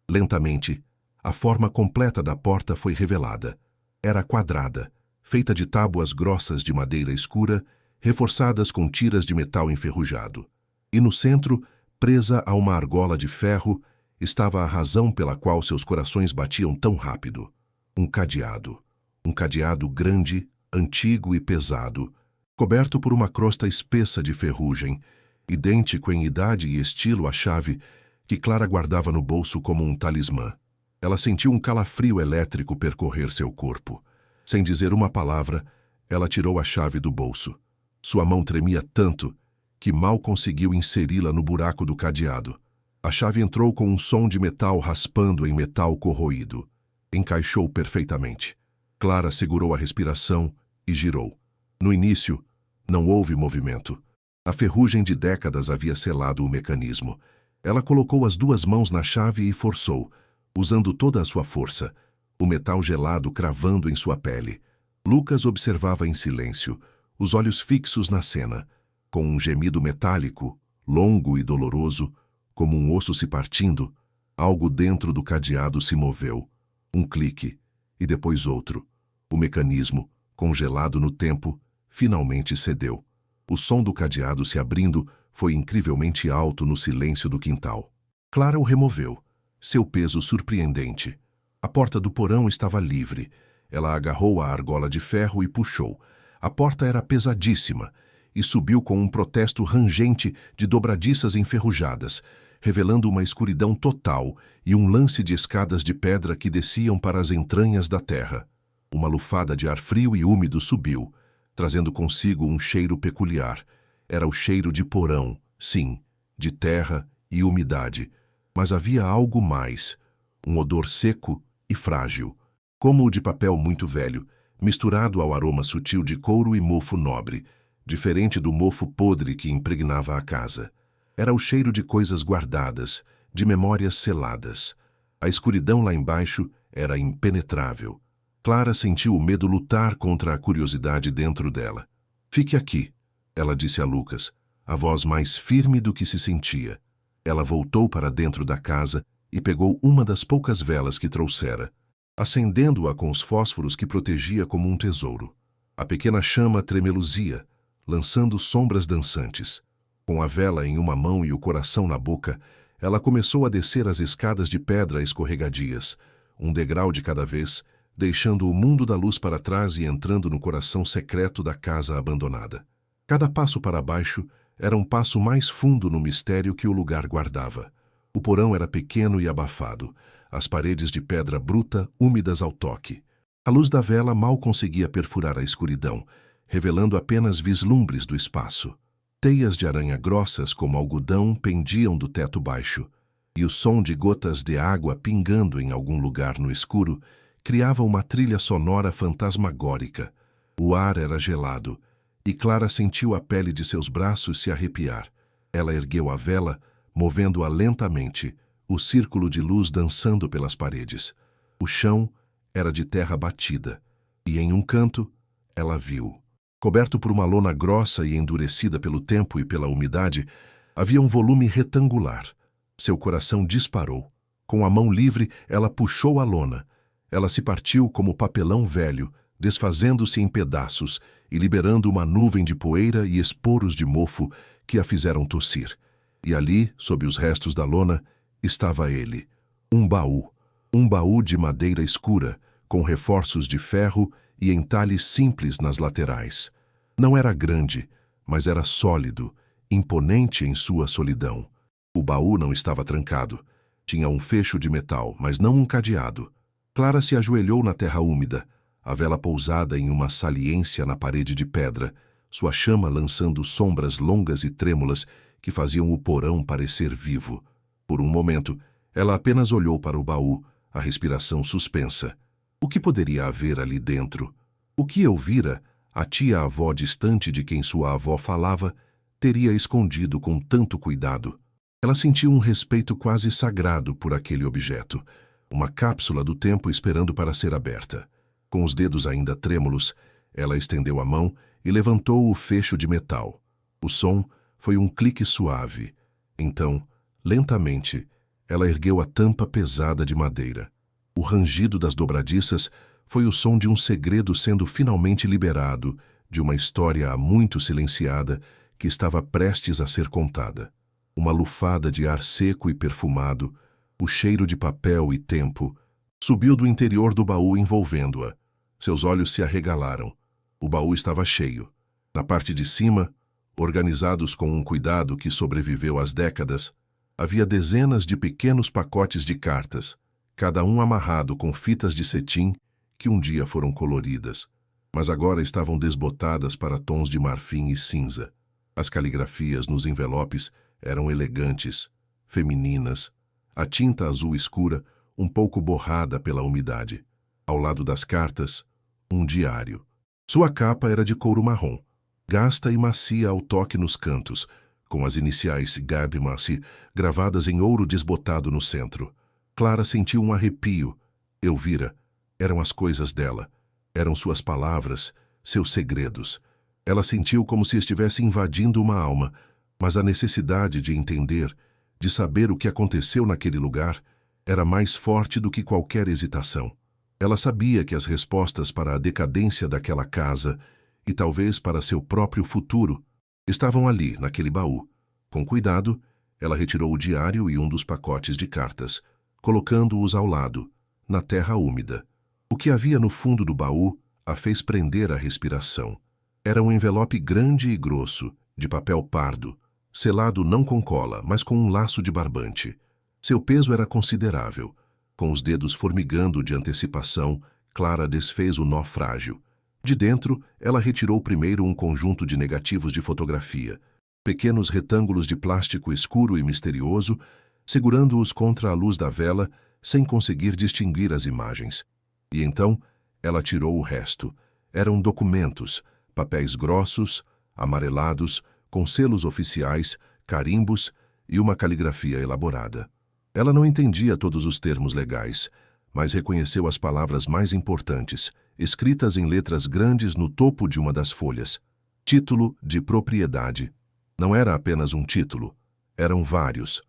Lentamente, a forma completa da porta foi revelada. Era quadrada, feita de tábuas grossas de madeira escura, reforçadas com tiras de metal enferrujado. E no centro, presa a uma argola de ferro, estava a razão pela qual seus corações batiam tão rápido. Um cadeado. Um cadeado grande, antigo e pesado, coberto por uma crosta espessa de ferrugem, idêntico em idade e estilo à chave que Clara guardava no bolso como um talismã. Ela sentiu um calafrio elétrico percorrer seu corpo. Sem dizer uma palavra, ela tirou a chave do bolso. Sua mão tremia tanto que mal conseguiu inseri-la no buraco do cadeado. A chave entrou com um som de metal raspando em metal corroído. Encaixou perfeitamente. Clara segurou a respiração e girou. No início, não houve movimento. A ferrugem de décadas havia selado o mecanismo. Ela colocou as duas mãos na chave e forçou, usando toda a sua força, o metal gelado cravando em sua pele. Lucas observava em silêncio, os olhos fixos na cena. Com um gemido metálico, longo e doloroso, como um osso se partindo, algo dentro do cadeado se moveu. Um clique, e depois outro. O mecanismo, congelado no tempo, finalmente cedeu. O som do cadeado se abrindo foi incrivelmente alto no silêncio do quintal. Clara o removeu, seu peso surpreendente. A porta do porão estava livre. Ela agarrou a argola de ferro e puxou. A porta era pesadíssima, e subiu com um protesto rangente de dobradiças enferrujadas, revelando uma escuridão total e um lance de escadas de pedra que desciam para as entranhas da terra. Uma lufada de ar frio e úmido subiu, trazendo consigo um cheiro peculiar. Era o cheiro de porão, sim, de terra e umidade. Mas havia algo mais, um odor seco e frágil, como o de papel muito velho, misturado ao aroma sutil de couro e mofo nobre, diferente do mofo podre que impregnava a casa. Era o cheiro de coisas guardadas, de memórias seladas. A escuridão lá embaixo era impenetrável. Clara sentiu o medo lutar contra a curiosidade dentro dela. "Fique aqui", ela disse a Lucas, a voz mais firme do que se sentia. Ela voltou para dentro da casa e pegou uma das poucas velas que trouxera, acendendo-a com os fósforos que protegia como um tesouro. A pequena chama tremeluzia, lançando sombras dançantes. Com a vela em uma mão e o coração na boca, ela começou a descer as escadas de pedra escorregadias, um degrau de cada vez, deixando o mundo da luz para trás e entrando no coração secreto da casa abandonada. Cada passo para baixo era um passo mais fundo no mistério que o lugar guardava. O porão era pequeno e abafado, as paredes de pedra bruta, úmidas ao toque. A luz da vela mal conseguia perfurar a escuridão, revelando apenas vislumbres do espaço. Teias de aranha grossas como algodão pendiam do teto baixo, e o som de gotas de água pingando em algum lugar no escuro criava uma trilha sonora fantasmagórica. O ar era gelado, e Clara sentiu a pele de seus braços se arrepiar. Ela ergueu a vela, movendo-a lentamente, o círculo de luz dançando pelas paredes. O chão era de terra batida, e em um canto ela viu. Coberto por uma lona grossa e endurecida pelo tempo e pela umidade, havia um volume retangular. Seu coração disparou. Com a mão livre, ela puxou a lona. Ela se partiu como papelão velho, desfazendo-se em pedaços e liberando uma nuvem de poeira e esporos de mofo que a fizeram tossir. E ali, sob os restos da lona, estava ele, um baú de madeira escura, com reforços de ferro e entalhes simples nas laterais. Não era grande, mas era sólido, imponente em sua solidão. O baú não estava trancado. Tinha um fecho de metal, mas não um cadeado. Clara se ajoelhou na terra úmida, a vela pousada em uma saliência na parede de pedra, sua chama lançando sombras longas e trêmulas que faziam o porão parecer vivo. Por um momento, ela apenas olhou para o baú, a respiração suspensa. O que poderia haver ali dentro? O que Elvira, a tia-avó distante de quem sua avó falava, teria escondido com tanto cuidado? Ela sentiu um respeito quase sagrado por aquele objeto, uma cápsula do tempo esperando para ser aberta. Com os dedos ainda trêmulos, ela estendeu a mão e levantou o fecho de metal. O som foi um clique suave. Então, lentamente, ela ergueu a tampa pesada de madeira. O rangido das dobradiças foi o som de um segredo sendo finalmente liberado, de uma história há muito silenciada que estava prestes a ser contada. Uma lufada de ar seco e perfumado, o cheiro de papel e tempo, subiu do interior do baú envolvendo-a. Seus olhos se arregalaram. O baú estava cheio. Na parte de cima, organizados com um cuidado que sobreviveu às décadas, havia dezenas de pequenos pacotes de cartas, cada um amarrado com fitas de cetim que um dia foram coloridas, mas agora estavam desbotadas para tons de marfim e cinza. As caligrafias nos envelopes eram elegantes, femininas, a tinta azul escura um pouco borrada pela umidade. Ao lado das cartas, um diário. Sua capa era de couro marrom, gasta e macia ao toque nos cantos, com as iniciais Gabi Marcy gravadas em ouro desbotado no centro. Clara sentiu um arrepio. Elvira, eram as coisas dela, eram suas palavras, seus segredos. Ela sentiu como se estivesse invadindo uma alma, mas a necessidade de entender, de saber o que aconteceu naquele lugar, era mais forte do que qualquer hesitação. Ela sabia que as respostas para a decadência daquela casa, e talvez para seu próprio futuro, estavam ali, naquele baú. Com cuidado, ela retirou o diário e um dos pacotes de cartas, colocando-os ao lado, na terra úmida. O que havia no fundo do baú a fez prender a respiração. Era um envelope grande e grosso, de papel pardo, selado não com cola, mas com um laço de barbante. Seu peso era considerável. Com os dedos formigando de antecipação, Clara desfez o nó frágil. De dentro, ela retirou primeiro um conjunto de negativos de fotografia, pequenos retângulos de plástico escuro e misterioso, segurando-os contra a luz da vela, sem conseguir distinguir as imagens. E então, ela tirou o resto. Eram documentos, papéis grossos, amarelados, com selos oficiais, carimbos e uma caligrafia elaborada. Ela não entendia todos os termos legais, mas reconheceu as palavras mais importantes, escritas em letras grandes no topo de uma das folhas. Título de propriedade. Não era apenas um título, eram vários.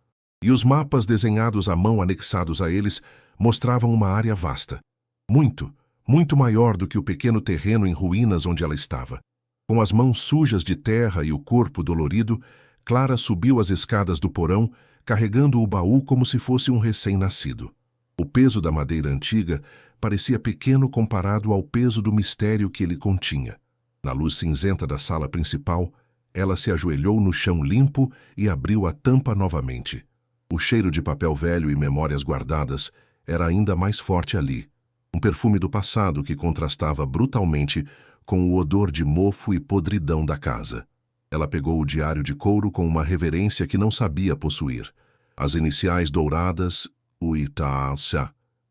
E os mapas desenhados à mão anexados a eles mostravam uma área vasta. Muito maior do que o pequeno terreno em ruínas onde ela estava. Com as mãos sujas de terra e o corpo dolorido, Clara subiu as escadas do porão, carregando o baú como se fosse um recém-nascido. O peso da madeira antiga parecia pequeno comparado ao peso do mistério que ele continha. Na luz cinzenta da sala principal, ela se ajoelhou no chão limpo e abriu a tampa novamente. O cheiro de papel velho e memórias guardadas era ainda mais forte ali. Um perfume do passado que contrastava brutalmente com o odor de mofo e podridão da casa. Ela pegou o diário de couro com uma reverência que não sabia possuir. As iniciais douradas, Uitácia,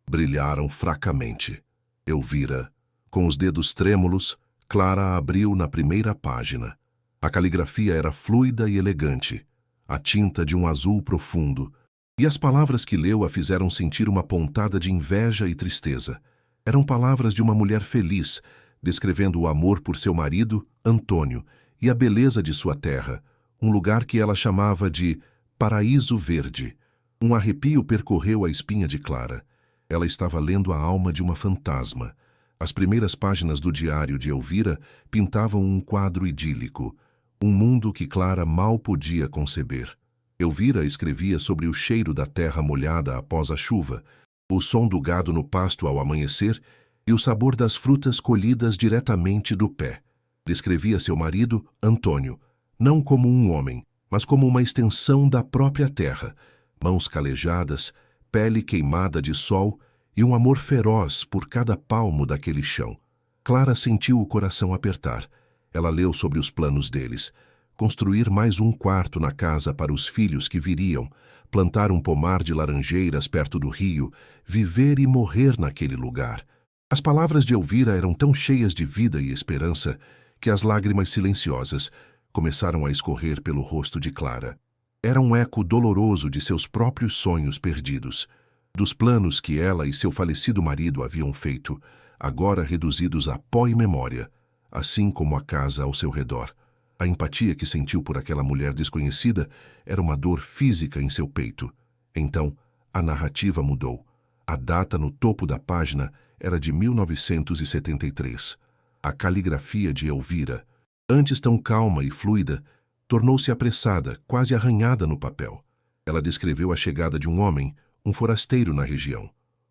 brilharam fracamente. Elvira. Com os dedos trêmulos, Clara abriu na primeira página. A caligrafia era fluida e elegante, a tinta de um azul profundo, e as palavras que leu a fizeram sentir uma pontada de inveja e tristeza. Eram palavras de uma mulher feliz, descrevendo o amor por seu marido, Antônio, e a beleza de sua terra, um lugar que ela chamava de Paraíso Verde. Um arrepio percorreu a espinha de Clara. Ela estava lendo a alma de uma fantasma. As primeiras páginas do diário de Elvira pintavam um quadro idílico, um mundo que Clara mal podia conceber. Elvira escrevia sobre o cheiro da terra molhada após a chuva, o som do gado no pasto ao amanhecer e o sabor das frutas colhidas diretamente do pé. Descrevia seu marido, Antônio, não como um homem, mas como uma extensão da própria terra, mãos calejadas, pele queimada de sol e um amor feroz por cada palmo daquele chão. Clara sentiu o coração apertar. Ela leu sobre os planos deles. Construir mais um quarto na casa para os filhos que viriam, plantar um pomar de laranjeiras perto do rio, viver e morrer naquele lugar. As palavras de Elvira eram tão cheias de vida e esperança que as lágrimas silenciosas começaram a escorrer pelo rosto de Clara. Era um eco doloroso de seus próprios sonhos perdidos, dos planos que ela e seu falecido marido haviam feito, agora reduzidos a pó e memória, assim como a casa ao seu redor. A empatia que sentiu por aquela mulher desconhecida era uma dor física em seu peito. Então, a narrativa mudou. A data no topo da página era de 1973. A caligrafia de Elvira, antes tão calma e fluida, tornou-se apressada, quase arranhada no papel. Ela descreveu a chegada de um homem, um forasteiro na região.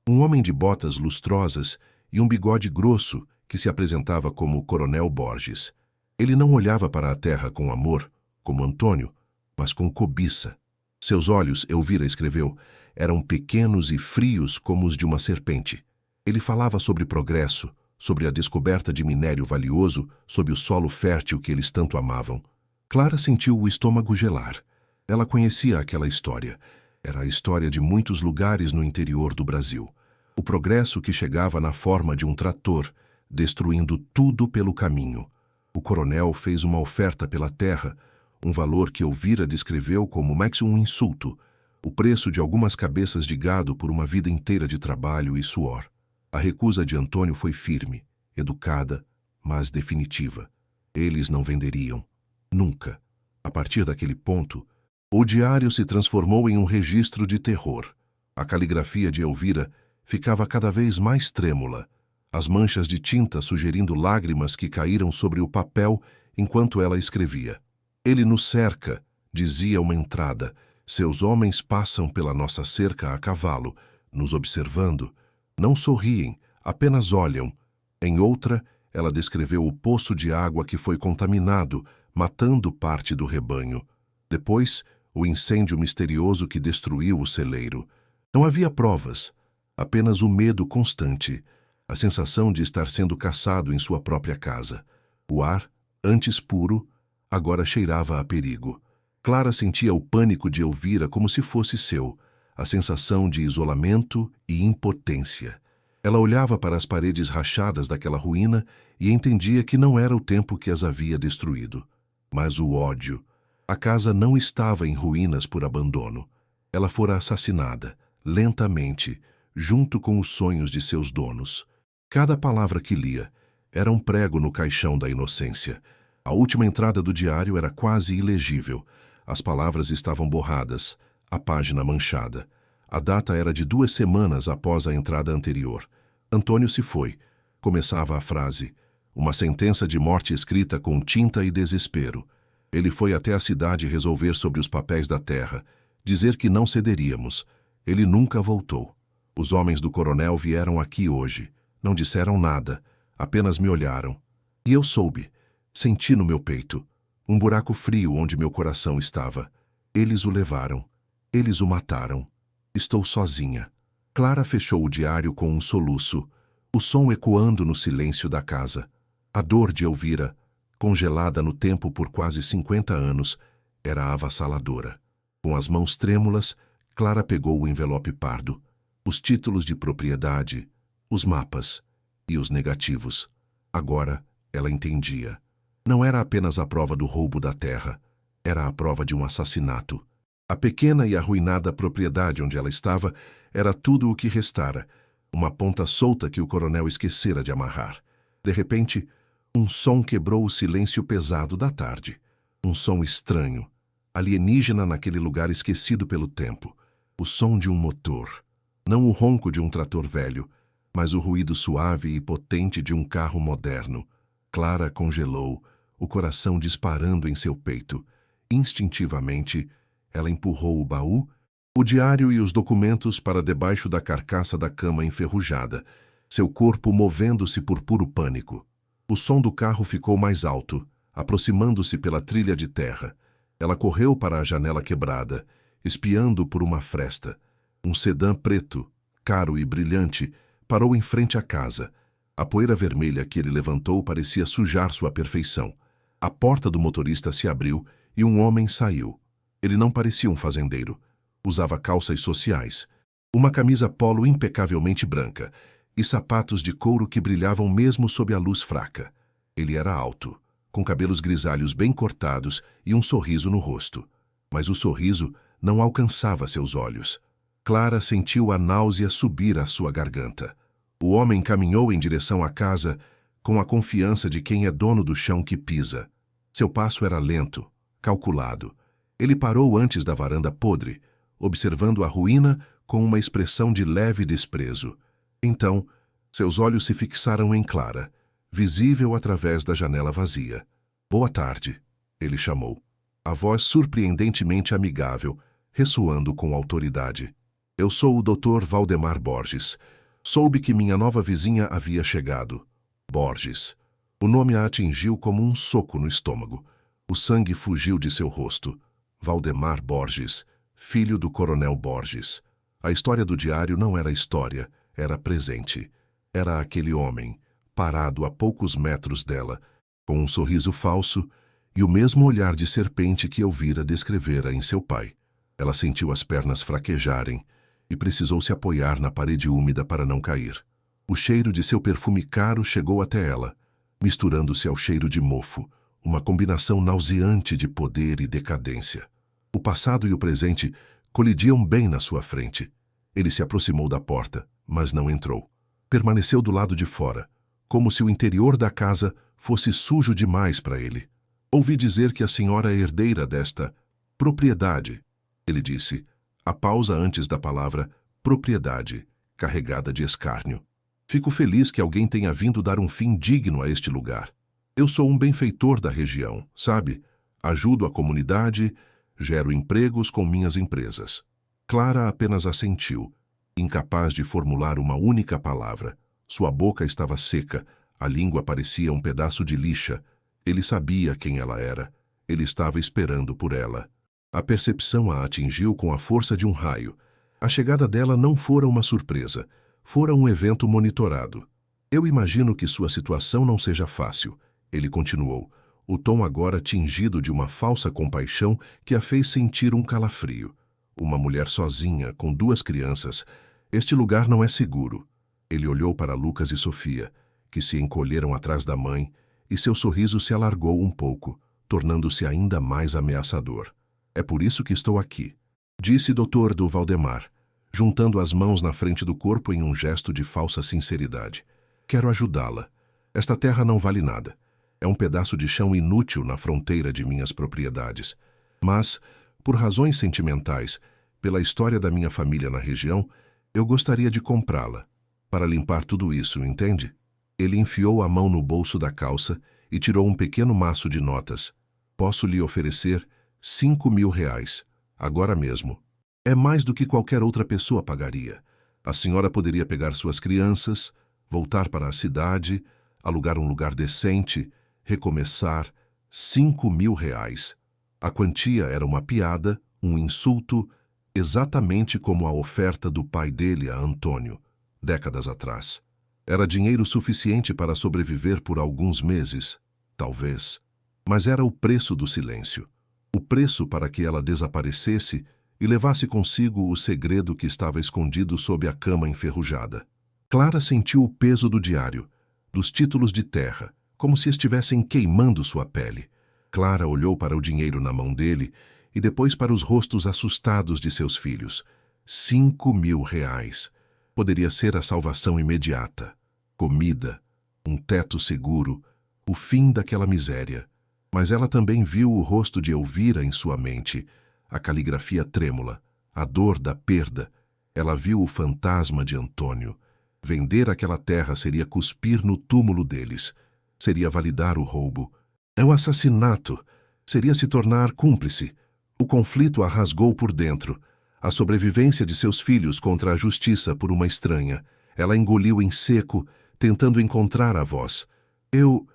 Um homem de botas lustrosas e um bigode grosso que se apresentava como Coronel Borges. Ele não olhava para a terra com amor, como Antônio, mas com cobiça. Seus olhos, Elvira escreveu, eram pequenos e frios como os de uma serpente. Ele falava sobre progresso, sobre a descoberta de minério valioso, sob o solo fértil que eles tanto amavam. Clara sentiu o estômago gelar. Ela conhecia aquela história. Era a história de muitos lugares no interior do Brasil. O progresso que chegava na forma de um trator, destruindo tudo pelo caminho. O coronel fez uma oferta pela terra, um valor que Elvira descreveu como um insulto, o preço de algumas cabeças de gado por uma vida inteira de trabalho e suor. A recusa de Antônio foi firme, educada, mas definitiva. Eles não venderiam. Nunca. A partir daquele ponto, o diário se transformou em um registro de terror. A caligrafia de Elvira ficava cada vez mais trêmula, as manchas de tinta sugerindo lágrimas que caíram sobre o papel enquanto ela escrevia. Ele nos cerca, dizia uma entrada. Seus homens passam pela nossa cerca a cavalo, nos observando. Não sorriem, apenas olham. Em outra, Ela descreveu o poço de água que foi contaminado, matando parte do rebanho. Depois, o incêndio misterioso que destruiu o celeiro. Não havia provas, apenas o medo constante, a sensação de estar sendo caçado em sua própria casa. O ar, antes puro, agora cheirava a perigo. Clara sentia o pânico de Elvira como se fosse seu, a sensação de isolamento e impotência. Ela olhava para as paredes rachadas daquela ruína e entendia que não era o tempo que as havia destruído, mas o ódio. A casa não estava em ruínas por abandono. Ela fora assassinada, lentamente, junto com os sonhos de seus donos. Cada palavra que lia era um prego no caixão da inocência. A última entrada do diário era quase ilegível. As palavras estavam borradas, a página manchada. A data era de 2 semanas após a entrada anterior. Antônio se foi. Começava a frase, uma sentença de morte escrita com tinta e desespero. Ele foi até a cidade resolver sobre os papéis da terra, dizer que não cederíamos. Ele nunca voltou. Os homens do coronel vieram aqui hoje. Não disseram nada, apenas me olharam. E eu soube, senti no meu peito, um buraco frio onde meu coração estava. Eles o levaram. Eles o mataram. Estou sozinha. Clara fechou o diário com um soluço, o som ecoando no silêncio da casa. A dor de Elvira, congelada no tempo por quase 50 anos, era avassaladora. Com as mãos trêmulas, Clara pegou o envelope pardo, os títulos de propriedade, os mapas e os negativos. Agora ela entendia. Não era apenas a prova do roubo da terra, era a prova de um assassinato. A pequena e arruinada propriedade onde ela estava era tudo o que restara, uma ponta solta que o coronel esquecera de amarrar. De repente, um som quebrou o silêncio pesado da tarde. Um som estranho, alienígena naquele lugar esquecido pelo tempo. O som de um motor. Não o ronco de um trator velho, mas o ruído suave e potente de um carro moderno. Clara congelou, o coração disparando em seu peito. Instintivamente, ela empurrou o baú, o diário e os documentos para debaixo da carcaça da cama enferrujada, seu corpo movendo-se por puro pânico. O som do carro ficou mais alto, aproximando-se pela trilha de terra. Ela correu para a janela quebrada, espiando por uma fresta. Um sedã preto, caro e brilhante, parou em frente à casa. A poeira vermelha que ele levantou parecia sujar sua perfeição. A porta do motorista se abriu e um homem saiu. Ele não parecia um fazendeiro. Usava calças sociais, uma camisa polo impecavelmente branca e sapatos de couro que brilhavam mesmo sob a luz fraca. Ele era alto, com cabelos grisalhos bem cortados e um sorriso no rosto. Mas o sorriso não alcançava seus olhos. Clara sentiu a náusea subir à sua garganta. O homem caminhou em direção à casa com a confiança de quem é dono do chão que pisa. Seu passo era lento, calculado. Ele parou antes da varanda podre, observando a ruína com uma expressão de leve desprezo. Então, seus olhos se fixaram em Clara, visível através da janela vazia. "Boa tarde", ele chamou. A voz surpreendentemente amigável, ressoando com autoridade. "Eu sou o Dr. Valdemar Borges. Soube que minha nova vizinha havia chegado." Borges. O nome a atingiu como um soco no estômago. O sangue fugiu de seu rosto. Valdemar Borges, filho do coronel Borges. A história do diário não era história, era presente. Era aquele homem, parado a poucos metros dela, com um sorriso falso e o mesmo olhar de serpente que Elvira descrevera em seu pai. Ela sentiu as pernas fraquejarem e precisou se apoiar na parede úmida para não cair. O cheiro de seu perfume caro chegou até ela, misturando-se ao cheiro de mofo, uma combinação nauseante de poder e decadência. O passado e o presente colidiam bem na sua frente. Ele se aproximou da porta, mas não entrou. Permaneceu do lado de fora, como se o interior da casa fosse sujo demais para ele. "Ouvi dizer que a senhora é herdeira desta propriedade", ele disse, a pausa antes da palavra propriedade, carregada de escárnio. "Fico feliz que alguém tenha vindo dar um fim digno a este lugar. Eu sou um benfeitor da região, sabe? Ajudo a comunidade, gero empregos com minhas empresas." Clara apenas assentiu, incapaz de formular uma única palavra. Sua boca estava seca, A língua parecia um pedaço de lixa. Ele sabia quem ela era. Ele estava esperando por ela. A percepção a atingiu com a força de um raio. A chegada dela não fora uma surpresa. Fora um evento monitorado. Eu imagino que sua situação não seja fácil. Ele continuou, o tom agora tingido de uma falsa compaixão que a fez sentir um calafrio. Uma mulher sozinha, com 2 crianças. Este lugar não é seguro. Ele olhou para Lucas e Sofia, que se encolheram atrás da mãe, e seu sorriso se alargou um pouco, tornando-se ainda mais ameaçador. É por isso que estou aqui, disse Dr. do Valdemar, juntando as mãos na frente do corpo em um gesto de falsa sinceridade. Quero ajudá-la. Esta terra não vale nada. É um pedaço de chão inútil na fronteira de minhas propriedades. Mas, por razões sentimentais, pela história da minha família na região, eu gostaria de comprá-la. Para limpar tudo isso, entende? Ele enfiou a mão no bolso da calça e tirou um pequeno maço de notas. Posso lhe oferecer 5.000 reais, agora mesmo. É mais do que qualquer outra pessoa pagaria. A senhora poderia pegar suas crianças, voltar para a cidade, alugar um lugar decente, recomeçar. 5.000 reais. A quantia era uma piada, um insulto, exatamente como a oferta do pai dele a Antônio, décadas atrás. Era dinheiro suficiente para sobreviver por alguns meses, talvez. Mas era o preço do silêncio. O preço para que ela desaparecesse e levasse consigo o segredo que estava escondido sob a cama enferrujada. Clara sentiu o peso do diário, dos títulos de terra, como se estivessem queimando sua pele. Clara olhou para o dinheiro na mão dele e depois para os rostos assustados de seus filhos. 5.000 reais. Poderia ser a salvação imediata. Comida, um teto seguro, o fim daquela miséria. Mas ela também viu o rosto de Elvira em sua mente, a caligrafia trêmula, a dor da perda. Ela viu o fantasma de Antônio. Vender aquela terra seria cuspir no túmulo deles. Seria validar o roubo. É um assassinato. Seria se tornar cúmplice. O conflito a rasgou por dentro. A sobrevivência de seus filhos contra a justiça por uma estranha. Ela engoliu em seco, tentando encontrar a voz. Eu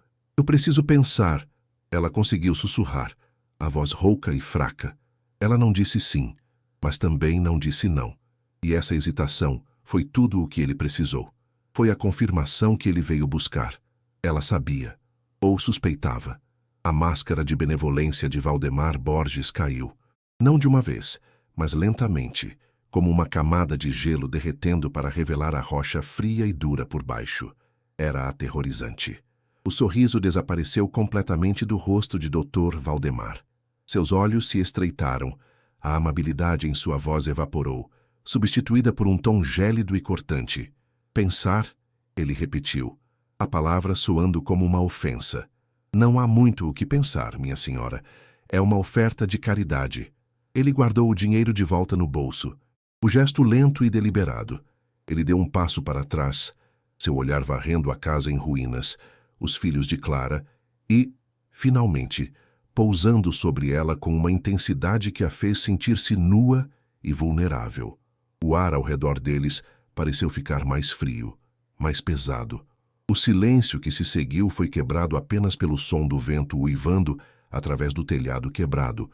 preciso pensar. Ela conseguiu sussurrar, a voz rouca e fraca. Ela não disse sim, mas também não disse não. E essa hesitação foi tudo o que ele precisou. Foi a confirmação que ele veio buscar. Ela sabia, ou suspeitava. A máscara de benevolência de Valdemar Borges caiu. Não de uma vez, mas lentamente, como uma camada de gelo derretendo para revelar a rocha fria e dura por baixo. Era aterrorizante. O sorriso desapareceu completamente do rosto de Dr. Valdemar. Seus olhos se estreitaram. A amabilidade em sua voz evaporou, substituída por um tom gélido e cortante. Pensar, ele repetiu, a palavra soando como uma ofensa. Não há muito o que pensar, minha senhora. É uma oferta de caridade. Ele guardou o dinheiro de volta no bolso. O gesto lento e deliberado. Ele deu um passo para trás, seu olhar varrendo a casa em ruínas, os filhos de Clara, e, finalmente, pousando sobre ela com uma intensidade que a fez sentir-se nua e vulnerável. O ar ao redor deles pareceu ficar mais frio, mais pesado. O silêncio que se seguiu foi quebrado apenas pelo som do vento uivando através do telhado quebrado,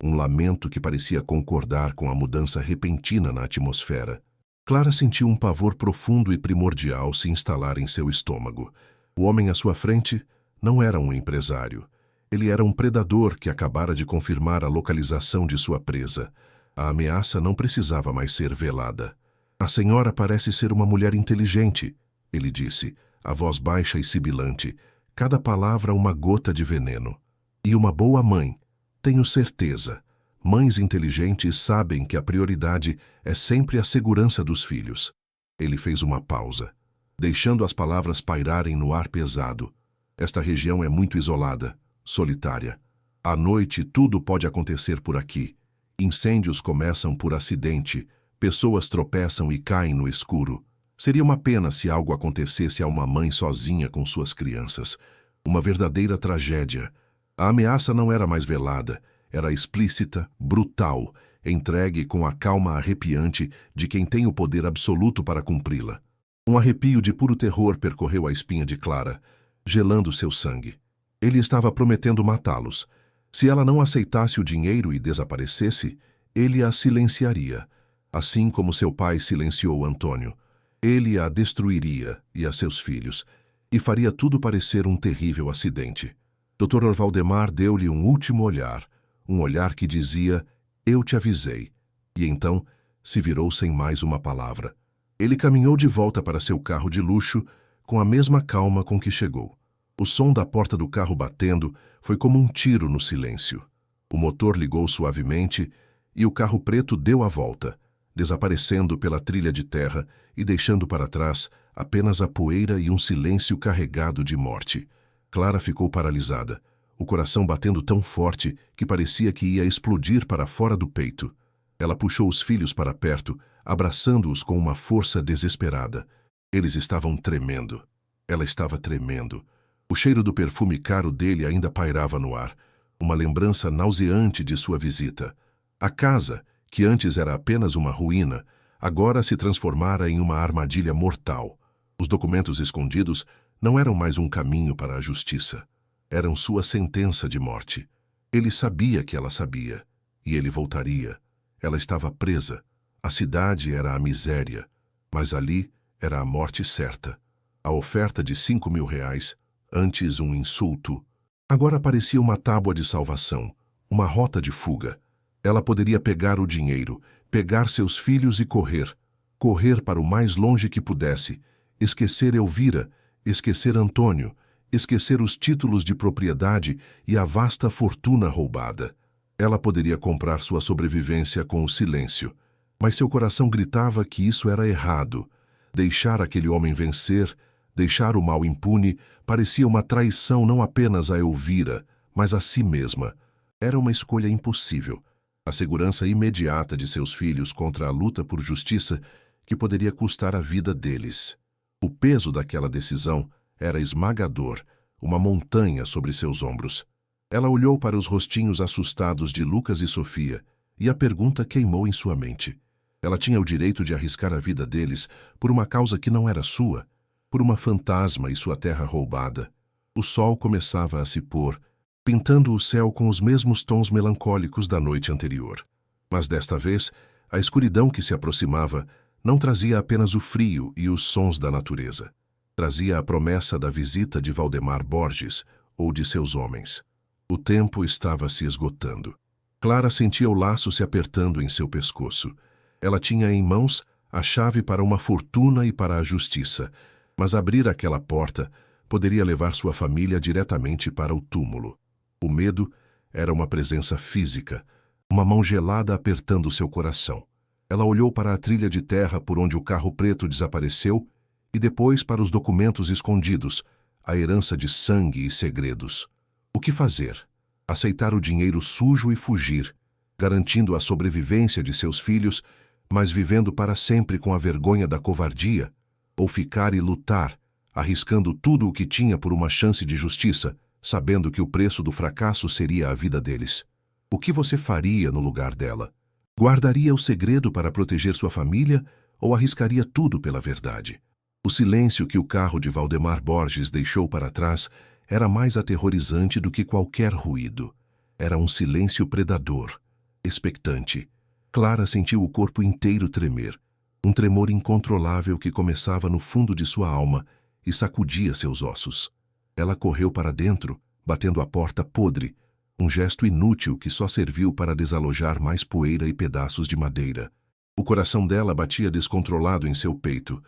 um lamento que parecia concordar com a mudança repentina na atmosfera. Clara sentiu um pavor profundo e primordial se instalar em seu estômago. O homem à sua frente não era um empresário. Ele era um predador que acabara de confirmar a localização de sua presa. A ameaça não precisava mais ser velada. A senhora parece ser uma mulher inteligente, ele disse, a voz baixa e sibilante, cada palavra uma gota de veneno. E uma boa mãe, tenho certeza. Mães inteligentes sabem que a prioridade é sempre a segurança dos filhos. Ele fez uma pausa, deixando as palavras pairarem no ar pesado. Esta região é muito isolada, solitária. À noite tudo pode acontecer por aqui. Incêndios começam por acidente, pessoas tropeçam e caem no escuro. Seria uma pena se algo acontecesse a uma mãe sozinha com suas crianças. Uma verdadeira tragédia. A ameaça não era mais velada, era explícita, brutal, entregue com a calma arrepiante de quem tem o poder absoluto para cumpri-la. Um arrepio de puro terror percorreu a espinha de Clara, gelando seu sangue. Ele estava prometendo matá-los. Se ela não aceitasse o dinheiro e desaparecesse, ele a silenciaria, assim como seu pai silenciou Antônio. Ele a destruiria e a seus filhos, e faria tudo parecer um terrível acidente. Dr. Valdemar deu-lhe um último olhar, um olhar que dizia, eu te avisei, e então se virou sem mais uma palavra. Ele caminhou de volta para seu carro de luxo, com a mesma calma com que chegou. O som da porta do carro batendo foi como um tiro no silêncio. O motor ligou suavemente e o carro preto deu a volta, desaparecendo pela trilha de terra e deixando para trás apenas a poeira e um silêncio carregado de morte. Clara ficou paralisada, o coração batendo tão forte que parecia que ia explodir para fora do peito. Ela puxou os filhos para perto, abraçando-os com uma força desesperada. Eles estavam tremendo. Ela estava tremendo. O cheiro do perfume caro dele ainda pairava no ar, uma lembrança nauseante de sua visita. A casa, que antes era apenas uma ruína, agora se transformara em uma armadilha mortal. Os documentos escondidos não eram mais um caminho para a justiça. Eram sua sentença de morte. Ele sabia que ela sabia, e ele voltaria. Ela estava presa. A cidade era a miséria, mas ali era a morte certa. A oferta de R$ 5.000, antes um insulto, agora parecia uma tábua de salvação, uma rota de fuga. Ela poderia pegar o dinheiro, pegar seus filhos e correr. Correr para o mais longe que pudesse, esquecer Elvira, esquecer Antônio, esquecer os títulos de propriedade e a vasta fortuna roubada. Ela poderia comprar sua sobrevivência com o silêncio, mas seu coração gritava que isso era errado. Deixar aquele homem vencer, deixar o mal impune, parecia uma traição não apenas a Elvira, mas a si mesma. Era uma escolha impossível. A segurança imediata de seus filhos contra a luta por justiça que poderia custar a vida deles. O peso daquela decisão era esmagador, uma montanha sobre seus ombros. Ela olhou para os rostinhos assustados de Lucas e Sofia, e a pergunta queimou em sua mente. Ela tinha o direito de arriscar a vida deles por uma causa que não era sua, por uma fantasma e sua terra roubada. O sol começava a se pôr, pintando o céu com os mesmos tons melancólicos da noite anterior. Mas desta vez, a escuridão que se aproximava não trazia apenas o frio e os sons da natureza. Trazia a promessa da visita de Valdemar Borges ou de seus homens. O tempo estava se esgotando. Clara sentia o laço se apertando em seu pescoço. Ela tinha em mãos a chave para uma fortuna e para a justiça, mas abrir aquela porta poderia levar sua família diretamente para o túmulo. O medo era uma presença física, uma mão gelada apertando seu coração. Ela olhou para a trilha de terra por onde o carro preto desapareceu e depois para os documentos escondidos, a herança de sangue e segredos. O que fazer? Aceitar o dinheiro sujo e fugir, garantindo a sobrevivência de seus filhos, mas vivendo para sempre com a vergonha da covardia? Ou ficar e lutar, arriscando tudo o que tinha por uma chance de justiça, sabendo que o preço do fracasso seria a vida deles? O que você faria no lugar dela? Guardaria o segredo para proteger sua família ou arriscaria tudo pela verdade? O silêncio que o carro de Valdemar Borges deixou para trás era mais aterrorizante do que qualquer ruído. Era um silêncio predador, expectante. Clara sentiu o corpo inteiro tremer, um tremor incontrolável que começava no fundo de sua alma e sacudia seus ossos. Ela correu para dentro, batendo a porta podre, um gesto inútil que só serviu para desalojar mais poeira e pedaços de madeira. O coração dela batia descontrolado em seu peito,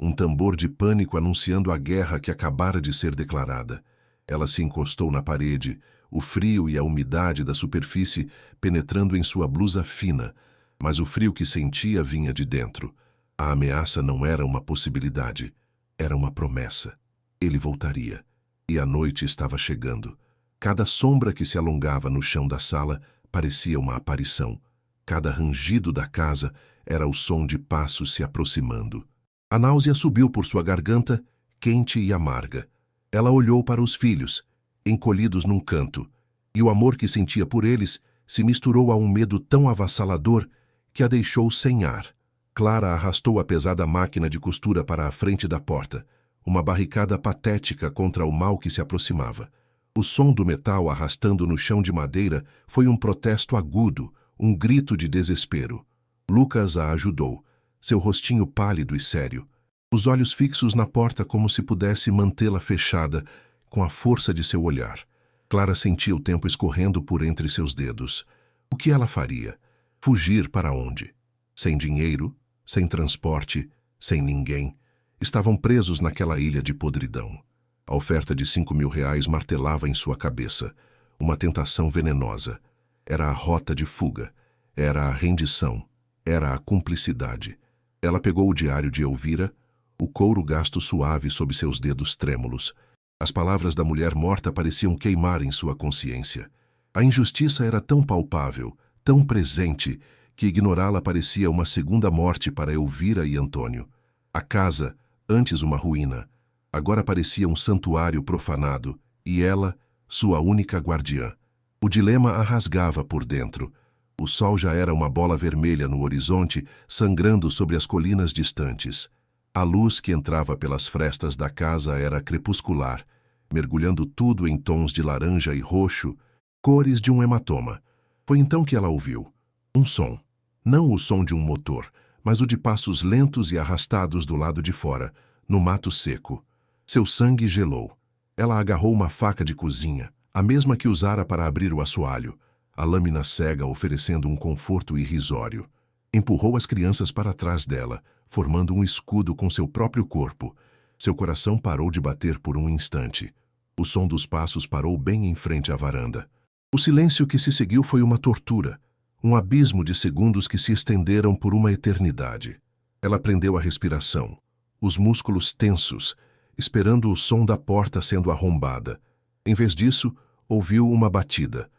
um tambor de pânico anunciando a guerra que acabara de ser declarada. Ela se encostou na parede, o frio e a umidade da superfície penetrando em sua blusa fina, mas o frio que sentia vinha de dentro. A ameaça não era uma possibilidade, era uma promessa. Ele voltaria, e a noite estava chegando. Cada sombra que se alongava no chão da sala parecia uma aparição. Cada rangido da casa era o som de passos se aproximando. A náusea subiu por sua garganta, quente e amarga. Ela olhou para os filhos, encolhidos num canto, e o amor que sentia por eles se misturou a um medo tão avassalador que a deixou sem ar. Clara arrastou a pesada máquina de costura para a frente da porta, uma barricada patética contra o mal que se aproximava. O som do metal arrastando no chão de madeira foi um protesto agudo, um grito de desespero. Lucas a ajudou, seu rostinho pálido e sério, os olhos fixos na porta como se pudesse mantê-la fechada com a força de seu olhar. Clara sentia o tempo escorrendo por entre seus dedos. O que ela faria? Fugir para onde? Sem dinheiro, sem transporte, sem ninguém. Estavam presos naquela ilha de podridão. A oferta de R$ 5.000 martelava em sua cabeça. Uma tentação venenosa. Era a rota de fuga. Era a rendição. Era a cumplicidade. Ela pegou o diário de Elvira, o couro gasto suave sob seus dedos trêmulos. As palavras da mulher morta pareciam queimar em sua consciência. A injustiça era tão palpável, tão presente, que ignorá-la parecia uma segunda morte para Elvira e Antônio. A casa, antes uma ruína, agora parecia um santuário profanado, e ela, sua única guardiã. O dilema a rasgava por dentro. O sol já era uma bola vermelha no horizonte, sangrando sobre as colinas distantes. A luz que entrava pelas frestas da casa era crepuscular, mergulhando tudo em tons de laranja e roxo, cores de um hematoma. Foi então que ela ouviu um som. Não o som de um motor, mas o de passos lentos e arrastados do lado de fora, no mato seco. Seu sangue gelou. Ela agarrou uma faca de cozinha, a mesma que usara para abrir o assoalho, a lâmina cega oferecendo um conforto irrisório. Empurrou as crianças para trás dela, formando um escudo com seu próprio corpo. Seu coração parou de bater por um instante. O som dos passos parou bem em frente à varanda. O silêncio que se seguiu foi uma tortura, um abismo de segundos que se estenderam por uma eternidade. Ela prendeu a respiração, os músculos tensos, esperando o som da porta sendo arrombada. Em vez disso, ouviu uma batida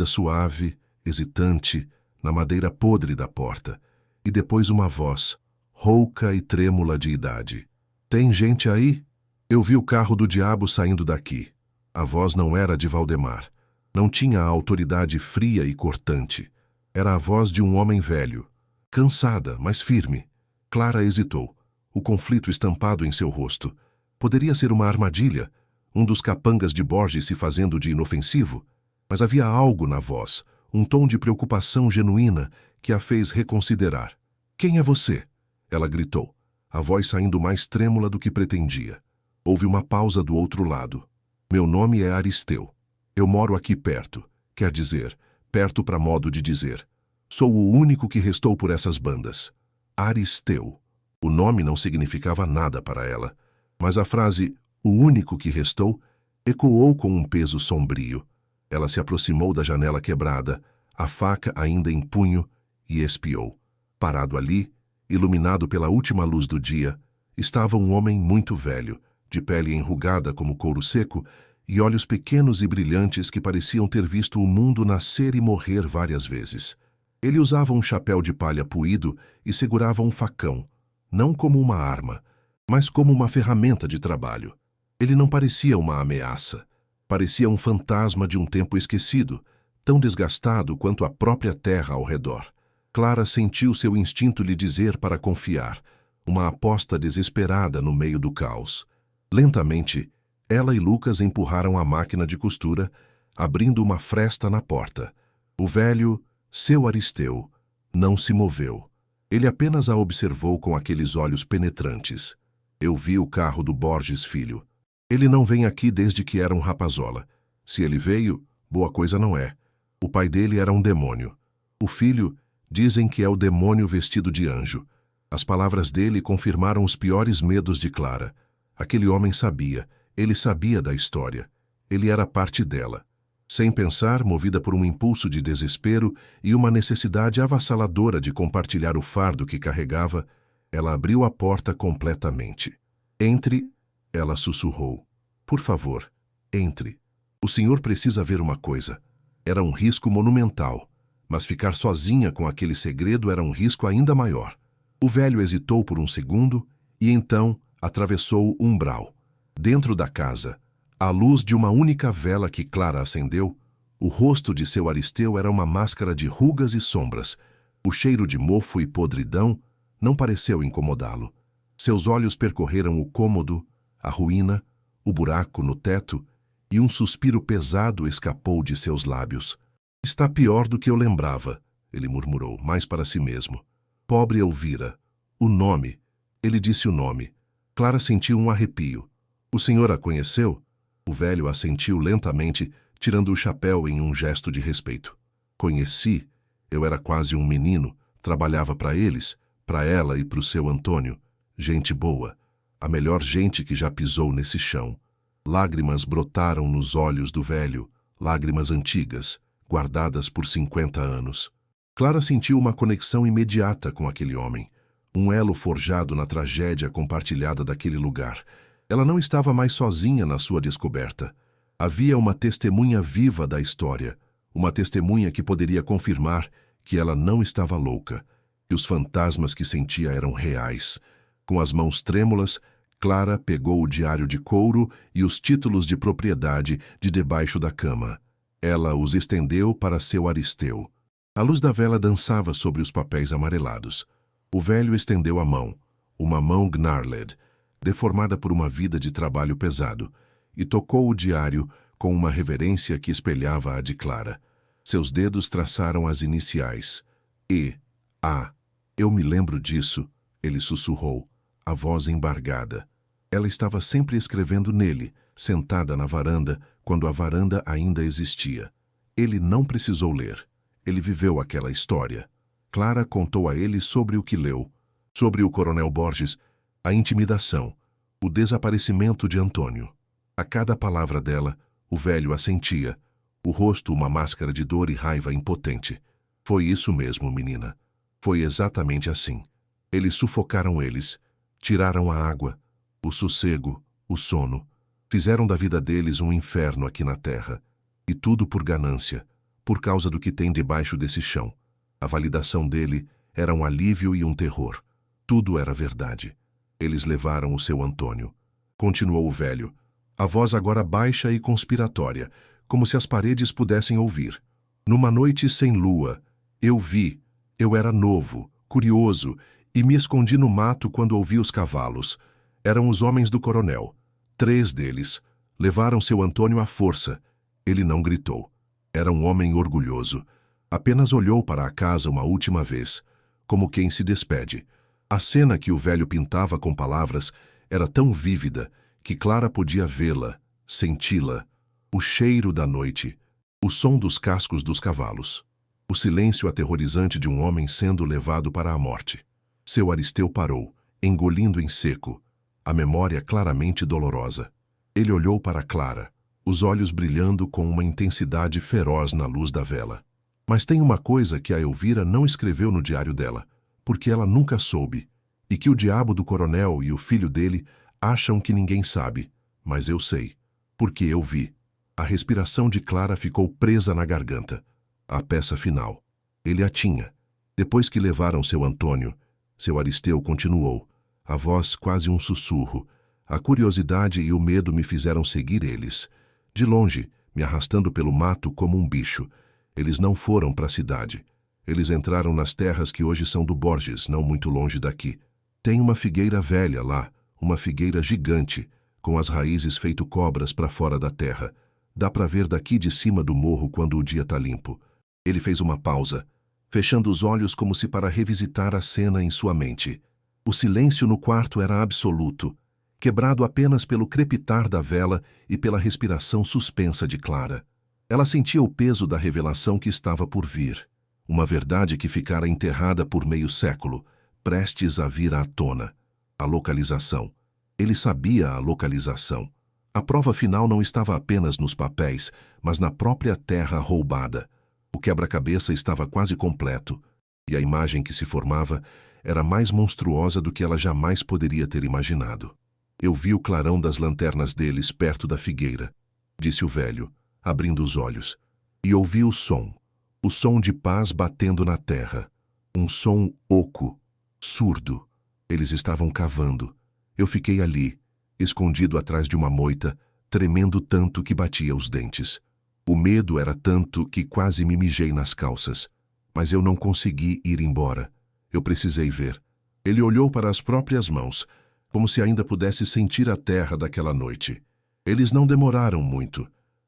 suave, hesitante, na madeira podre da porta, e depois uma voz, rouca e trêmula de idade. "Tem gente aí? Eu vi o carro do diabo saindo daqui." A voz não era de Valdemar. Não tinha a autoridade fria e cortante. Era a voz de um homem velho, cansada, mas firme. Clara hesitou, o conflito estampado em seu rosto. Poderia ser uma armadilha, um dos capangas de Borges se fazendo de inofensivo? Mas havia algo na voz, um tom de preocupação genuína que a fez reconsiderar. "Quem é você?" ela gritou, a voz saindo mais trêmula do que pretendia. Houve uma pausa do outro lado. "Meu nome é Aristeu. Eu moro aqui perto, quer dizer, perto para modo de dizer. Sou o único que restou por essas bandas." Aristeu. O nome não significava nada para ela, mas a frase "o único que restou" ecoou com um peso sombrio. Ela se aproximou da janela quebrada, a faca ainda em punho, e espiou. Parado ali, iluminado pela última luz do dia, estava um homem muito velho, de pele enrugada como couro seco, e olhos pequenos e brilhantes que pareciam ter visto o mundo nascer e morrer várias vezes. Ele usava um chapéu de palha puído e segurava um facão, não como uma arma, mas como uma ferramenta de trabalho. Ele não parecia uma ameaça. Parecia um fantasma de um tempo esquecido, tão desgastado quanto a própria terra ao redor. Clara sentiu seu instinto lhe dizer para confiar, uma aposta desesperada no meio do caos. Lentamente, ela e Lucas empurraram a máquina de costura, abrindo uma fresta na porta. O velho, seu Aristeu, não se moveu. Ele apenas a observou com aqueles olhos penetrantes. "Eu vi o carro do Borges filho. Ele não vem aqui desde que era um rapazola. Se ele veio, boa coisa não é. O pai dele era um demônio. O filho, dizem que é o demônio vestido de anjo." As palavras dele confirmaram os piores medos de Clara. Aquele homem sabia, ele sabia da história. Ele era parte dela. Sem pensar, movida por um impulso de desespero e uma necessidade avassaladora de compartilhar o fardo que carregava, ela abriu a porta completamente. "Entre", ela sussurrou. "Por favor, entre. O senhor precisa ver uma coisa." Era um risco monumental, mas ficar sozinha com aquele segredo era um risco ainda maior. O velho hesitou por um segundo e então atravessou o umbral. Dentro da casa, à luz de uma única vela que Clara acendeu, o rosto de seu Aristeu era uma máscara de rugas e sombras. O cheiro de mofo e podridão, não pareceu incomodá-lo. Seus olhos percorreram o cômodo, a ruína, o buraco no teto, e um suspiro pesado escapou de seus lábios. Está pior do que eu lembrava, ele murmurou, mais para si mesmo. Pobre Elvira. O nome. Ele disse o nome. Clara sentiu um arrepio. O senhor a conheceu? O velho assentiu lentamente, tirando o chapéu em um gesto de respeito. Conheci. Eu era quase um menino. Trabalhava para eles, para ela e para o seu Antônio. Gente boa. A melhor gente que já pisou nesse chão. Lágrimas brotaram nos olhos do velho, lágrimas antigas, guardadas por 50 anos. Clara sentiu uma conexão imediata com aquele homem, um elo forjado na tragédia compartilhada daquele lugar. Ela não estava mais sozinha na sua descoberta. Havia uma testemunha viva da história, uma testemunha que poderia confirmar que ela não estava louca, que os fantasmas que sentia eram reais. Com as mãos trêmulas, Clara pegou o diário de couro e os títulos de propriedade de debaixo da cama. Ela os estendeu para seu Aristeu. A luz da vela dançava sobre os papéis amarelados. O velho estendeu a mão, uma mão gnarled, deformada por uma vida de trabalho pesado, e tocou o diário com uma reverência que espelhava a de Clara. Seus dedos traçaram as iniciais. E. A. Eu me lembro disso, ele sussurrou, a voz embargada. Ela estava sempre escrevendo nele, sentada na varanda, quando a varanda ainda existia. Ele não precisou ler. Ele viveu aquela história. Clara contou a ele sobre o que leu, sobre o coronel Borges, a intimidação, o desaparecimento de Antônio. A cada palavra dela, o velho assentia, o rosto uma máscara de dor e raiva impotente. Foi isso mesmo, menina. Foi exatamente assim. Eles sufocaram eles, tiraram a água, o sossego, o sono. Fizeram da vida deles um inferno aqui na terra. E tudo por ganância, por causa do que tem debaixo desse chão. A validação dele era um alívio e um terror. Tudo era verdade. Eles levaram o seu Antônio. Continuou o velho, a voz agora baixa e conspiratória, como se as paredes pudessem ouvir. Numa noite sem lua, eu vi. Eu era novo, curioso, e me escondi no mato quando ouvi os cavalos. Eram os homens do coronel. 3 deles. Levaram seu Antônio à força. Ele não gritou. Era um homem orgulhoso. Apenas olhou para a casa uma última vez, como quem se despede. A cena que o velho pintava com palavras era tão vívida que Clara podia vê-la, senti-la. O cheiro da noite, o som dos cascos dos cavalos, o silêncio aterrorizante de um homem sendo levado para a morte. Seu Aristeu parou, engolindo em seco, a memória claramente dolorosa. Ele olhou para Clara, os olhos brilhando com uma intensidade feroz na luz da vela. Mas tem uma coisa que a Elvira não escreveu no diário dela, porque ela nunca soube, e que o diabo do coronel e o filho dele acham que ninguém sabe, mas eu sei, porque eu vi. A respiração de Clara ficou presa na garganta. A peça final. Ele a tinha. Depois que levaram seu Antônio, seu Aristeu continuou, a voz quase um sussurro. A curiosidade e o medo me fizeram seguir eles. De longe, me arrastando pelo mato como um bicho. Eles não foram para a cidade. Eles entraram nas terras que hoje são do Borges, não muito longe daqui. Tem uma figueira velha lá, uma figueira gigante, com as raízes feito cobras para fora da terra. Dá para ver daqui de cima do morro quando o dia tá limpo. Ele fez uma pausa, fechando os olhos como se para revisitar a cena em sua mente. O silêncio no quarto era absoluto, quebrado apenas pelo crepitar da vela e pela respiração suspensa de Clara. Ela sentia o peso da revelação que estava por vir. Uma verdade que ficara enterrada por meio século, prestes a vir à tona. A localização. Ele sabia a localização. A prova final não estava apenas nos papéis, mas na própria terra roubada. O quebra-cabeça estava quase completo, e a imagem que se formava era mais monstruosa do que ela jamais poderia ter imaginado. Eu vi o clarão das lanternas deles perto da figueira, disse o velho, abrindo os olhos, e ouvi o som de paz batendo na terra, um som oco, surdo. Eles estavam cavando. Eu fiquei ali, escondido atrás de uma moita, tremendo tanto que batia os dentes. O medo era tanto que quase me mijei nas calças. Mas eu não consegui ir embora. Eu precisei ver. Ele olhou para as próprias mãos, como se ainda pudesse sentir a terra daquela noite. Eles não demoraram muito.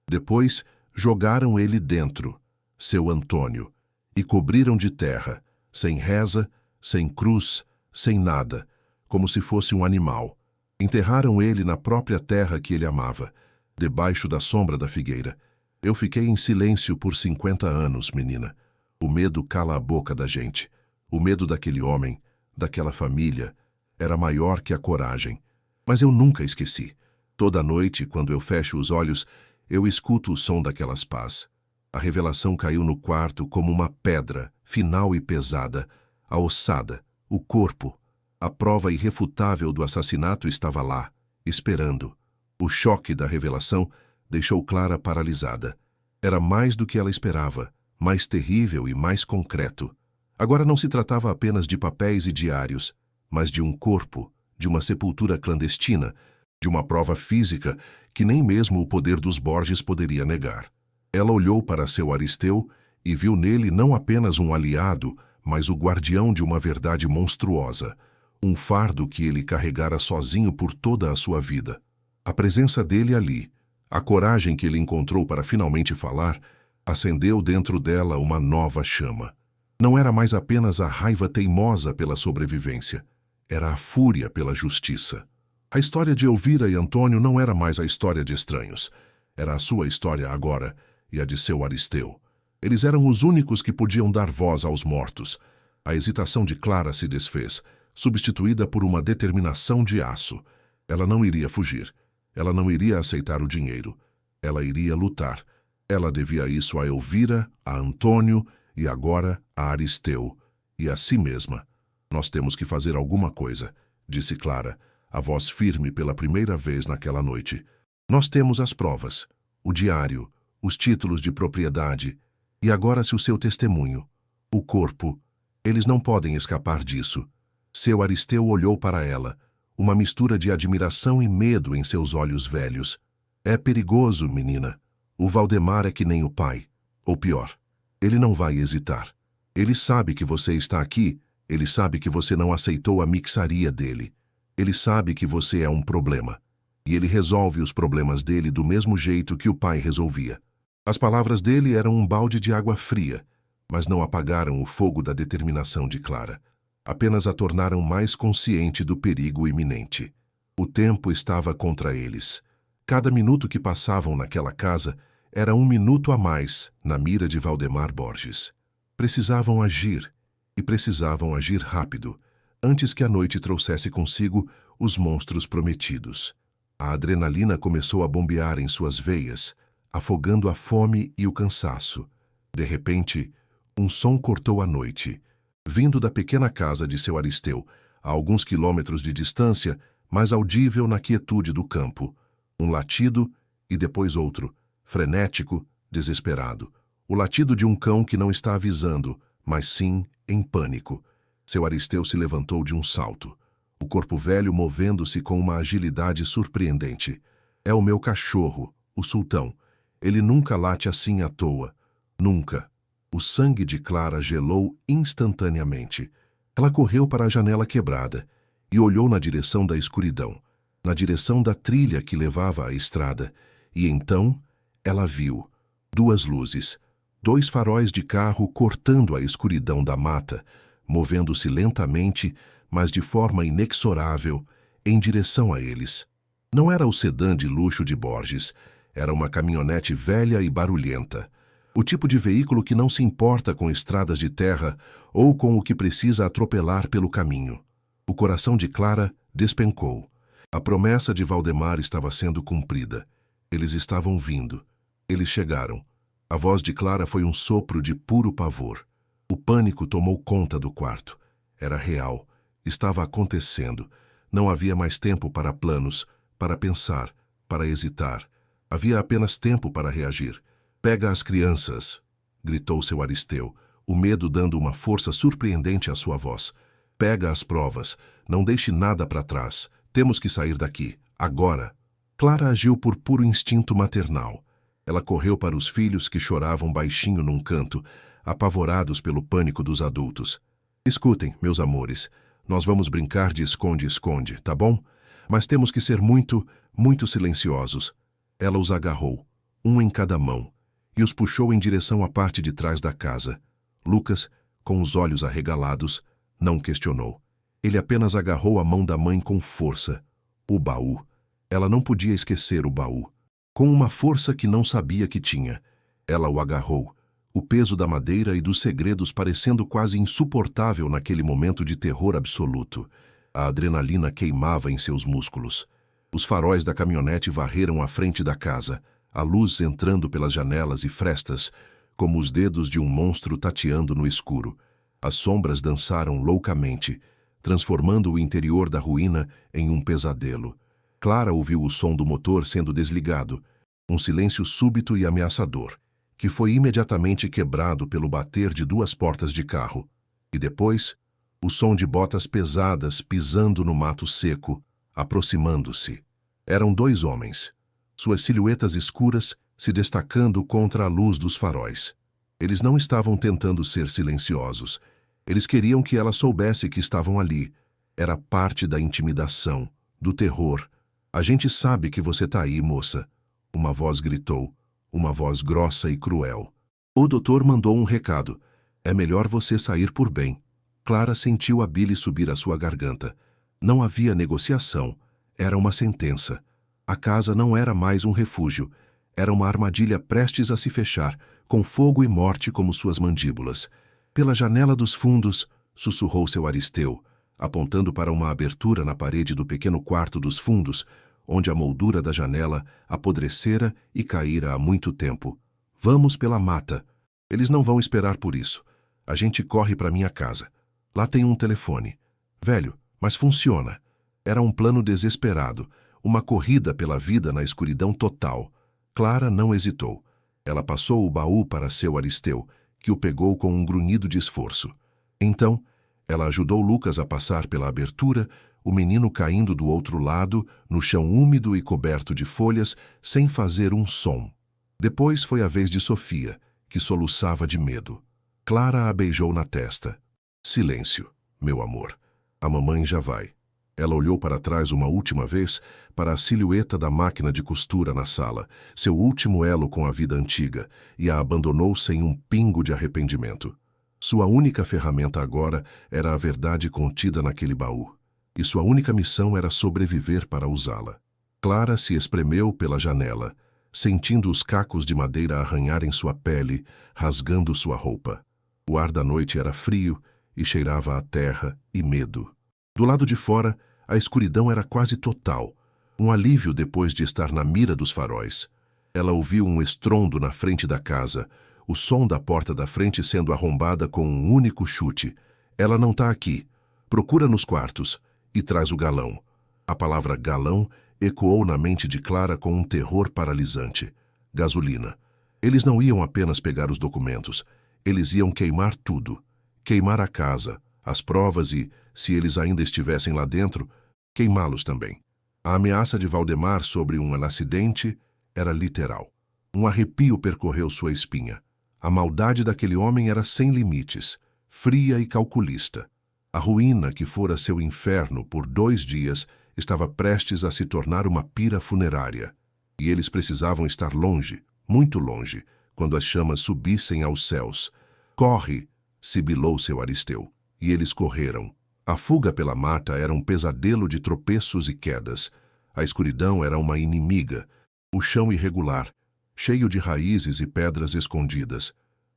Depois, jogaram ele dentro, seu Antônio, e cobriram de terra, sem reza, sem cruz, sem nada, como se fosse um animal. Enterraram ele na própria terra que ele amava, debaixo da sombra da figueira. Eu fiquei em silêncio por 50 anos, menina. O medo cala a boca da gente. O medo daquele homem, daquela família, era maior que a coragem. Mas eu nunca esqueci. Toda noite, quando eu fecho os olhos, eu escuto o som daquelas pás. A revelação caiu no quarto como uma pedra, final e pesada, a ossada, o corpo. A prova irrefutável do assassinato estava lá, esperando. O choque da revelação deixou Clara paralisada. Era mais do que ela esperava, mais terrível e mais concreto. Agora não se tratava apenas de papéis e diários, mas de um corpo, de uma sepultura clandestina, de uma prova física que nem mesmo o poder dos Borges poderia negar. Ela olhou para seu Aristeu e viu nele não apenas um aliado, mas o guardião de uma verdade monstruosa, um fardo que ele carregara sozinho por toda a sua vida. A presença dele ali, a coragem que ele encontrou para finalmente falar, acendeu dentro dela uma nova chama. Não era mais apenas a raiva teimosa pela sobrevivência, era a fúria pela justiça. A história de Elvira e Antônio não era mais a história de estranhos. Era a sua história agora e a de seu Aristeu. Eles eram os únicos que podiam dar voz aos mortos. A hesitação de Clara se desfez, substituída por uma determinação de aço. Ela não iria fugir. Ela não iria aceitar o dinheiro. Ela iria lutar. Ela devia isso a Elvira, a Antônio e agora a Aristeu. E a si mesma. Nós temos que fazer alguma coisa, disse Clara, a voz firme pela primeira vez naquela noite. Nós temos as provas, o diário, os títulos de propriedade, e agora-se o seu testemunho, o corpo. Eles não podem escapar disso. Seu Aristeu olhou para ela, uma mistura de admiração e medo em seus olhos velhos. É perigoso, menina. O Valdemar é que nem o pai. Ou pior, ele não vai hesitar. Ele sabe que você está aqui, ele sabe que você não aceitou a mixaria dele. Ele sabe que você é um problema. E ele resolve os problemas dele do mesmo jeito que o pai resolvia. As palavras dele eram um balde de água fria, mas não apagaram o fogo da determinação de Clara. Apenas a tornaram mais consciente do perigo iminente. O tempo estava contra eles. Cada minuto que passavam naquela casa era um minuto a mais na mira de Valdemar Borges. Precisavam agir, e precisavam agir rápido, antes que a noite trouxesse consigo os monstros prometidos. A adrenalina começou a bombear em suas veias, afogando a fome e o cansaço. De repente, um som cortou a noite. Vindo da pequena casa de seu Aristeu, a alguns quilômetros de distância, mas audível na quietude do campo. Um latido e depois outro, frenético, desesperado. O latido de um cão que não está avisando, mas sim em pânico. Seu Aristeu se levantou de um salto, o corpo velho movendo-se com uma agilidade surpreendente. É o meu cachorro, o sultão. Ele nunca late assim à toa. Nunca. O sangue de Clara gelou instantaneamente. Ela correu para a janela quebrada e olhou na direção da escuridão, na direção da trilha que levava à estrada, e então ela viu duas luzes, dois faróis de carro cortando a escuridão da mata, movendo-se lentamente, mas de forma inexorável, em direção a eles. Não era o sedã de luxo de Borges, era uma caminhonete velha e barulhenta. O tipo de veículo que não se importa com estradas de terra ou com o que precisa atropelar pelo caminho. O coração de Clara despencou. A promessa de Valdemar estava sendo cumprida. Eles estavam vindo. Eles chegaram. A voz de Clara foi um sopro de puro pavor. O pânico tomou conta do quarto. Era real. Estava acontecendo. Não havia mais tempo para planos, para pensar, para hesitar. Havia apenas tempo para reagir. Pega as crianças, gritou seu Aristeu, o medo dando uma força surpreendente à sua voz. Pega as provas, não deixe nada para trás. Temos que sair daqui, agora. Clara agiu por puro instinto maternal. Ela correu para os filhos que choravam baixinho num canto, apavorados pelo pânico dos adultos. Escutem, meus amores, Nós vamos brincar de esconde-esconde, tá bom? Mas temos que ser muito, muito silenciosos. Ela os agarrou, um em cada mão, e os puxou em direção à parte de trás da casa. Lucas, com os olhos arregalados, não questionou. Ele apenas agarrou a mão da mãe com força. O baú. Ela não podia esquecer o baú. Com uma força que não sabia que tinha, ela o agarrou, o peso da madeira e dos segredos parecendo quase insuportável naquele momento de terror absoluto. A adrenalina queimava em seus músculos. Os faróis da caminhonete varreram a frente da casa, a luz entrando pelas janelas e frestas, como os dedos de um monstro tateando no escuro. As sombras dançaram loucamente, transformando o interior da ruína em um pesadelo. Clara ouviu o som do motor sendo desligado, um silêncio súbito e ameaçador, que foi imediatamente quebrado pelo bater de duas portas de carro. E depois, o som de botas pesadas pisando no mato seco, aproximando-se. Eram dois homens, suas silhuetas escuras se destacando contra a luz dos faróis. Eles não estavam tentando ser silenciosos. Eles queriam que ela soubesse que estavam ali. Era parte da intimidação, do terror. A gente sabe que você tá aí, moça. Uma voz gritou, uma voz grossa e cruel. O doutor mandou um recado. É melhor você sair por bem. Clara sentiu a bile subir à sua garganta. Não havia negociação. Era uma sentença. A casa não era mais um refúgio. Era uma armadilha prestes a se fechar, com fogo e morte como suas mandíbulas. Pela janela dos fundos, sussurrou seu Aristeu, apontando para uma abertura na parede do pequeno quarto dos fundos, onde a moldura da janela apodrecera e caíra há muito tempo. Vamos pela mata. Eles não vão esperar por isso. A gente corre para minha casa. Lá tem um telefone. Velho, mas funciona. Era um plano desesperado, uma corrida pela vida na escuridão total. Clara não hesitou. Ela passou o baú para seu Aristeu, que o pegou com um grunhido de esforço. Então, ela ajudou Lucas a passar pela abertura, o menino caindo do outro lado, no chão úmido e coberto de folhas, sem fazer um som. Depois foi a vez de Sofia, que soluçava de medo. Clara a beijou na testa. Silêncio, meu amor. A mamãe já vai. Ela olhou para trás uma última vez para a silhueta da máquina de costura na sala, seu último elo com a vida antiga, e a abandonou sem um pingo de arrependimento. Sua única ferramenta agora era a verdade contida naquele baú, e sua única missão era sobreviver para usá-la. Clara se espremeu pela janela, sentindo os cacos de madeira arranharem sua pele, rasgando sua roupa. O ar da noite era frio e cheirava a terra e medo. Do lado de fora, a escuridão era quase total, um alívio depois de estar na mira dos faróis. Ela ouviu um estrondo na frente da casa, o som da porta da frente sendo arrombada com um único chute. Ela não tá aqui. Procura nos quartos e traz o galão. A palavra galão ecoou na mente de Clara com um terror paralisante. Gasolina. Eles não iam apenas pegar os documentos. Eles iam queimar tudo. Queimar a casa, as provas e, se eles ainda estivessem lá dentro, queimá-los também. A ameaça de Valdemar sobre um acidente era literal. Um arrepio percorreu sua espinha. A maldade daquele homem era sem limites, fria e calculista. A ruína que fora seu inferno por 2 dias estava prestes a se tornar uma pira funerária. E eles precisavam estar longe, muito longe, quando as chamas subissem aos céus. Corre! Sibilou seu Aristeu. E eles correram. A fuga pela mata era um pesadelo de tropeços e quedas. A escuridão era uma inimiga. O chão irregular, cheio de raízes e pedras escondidas.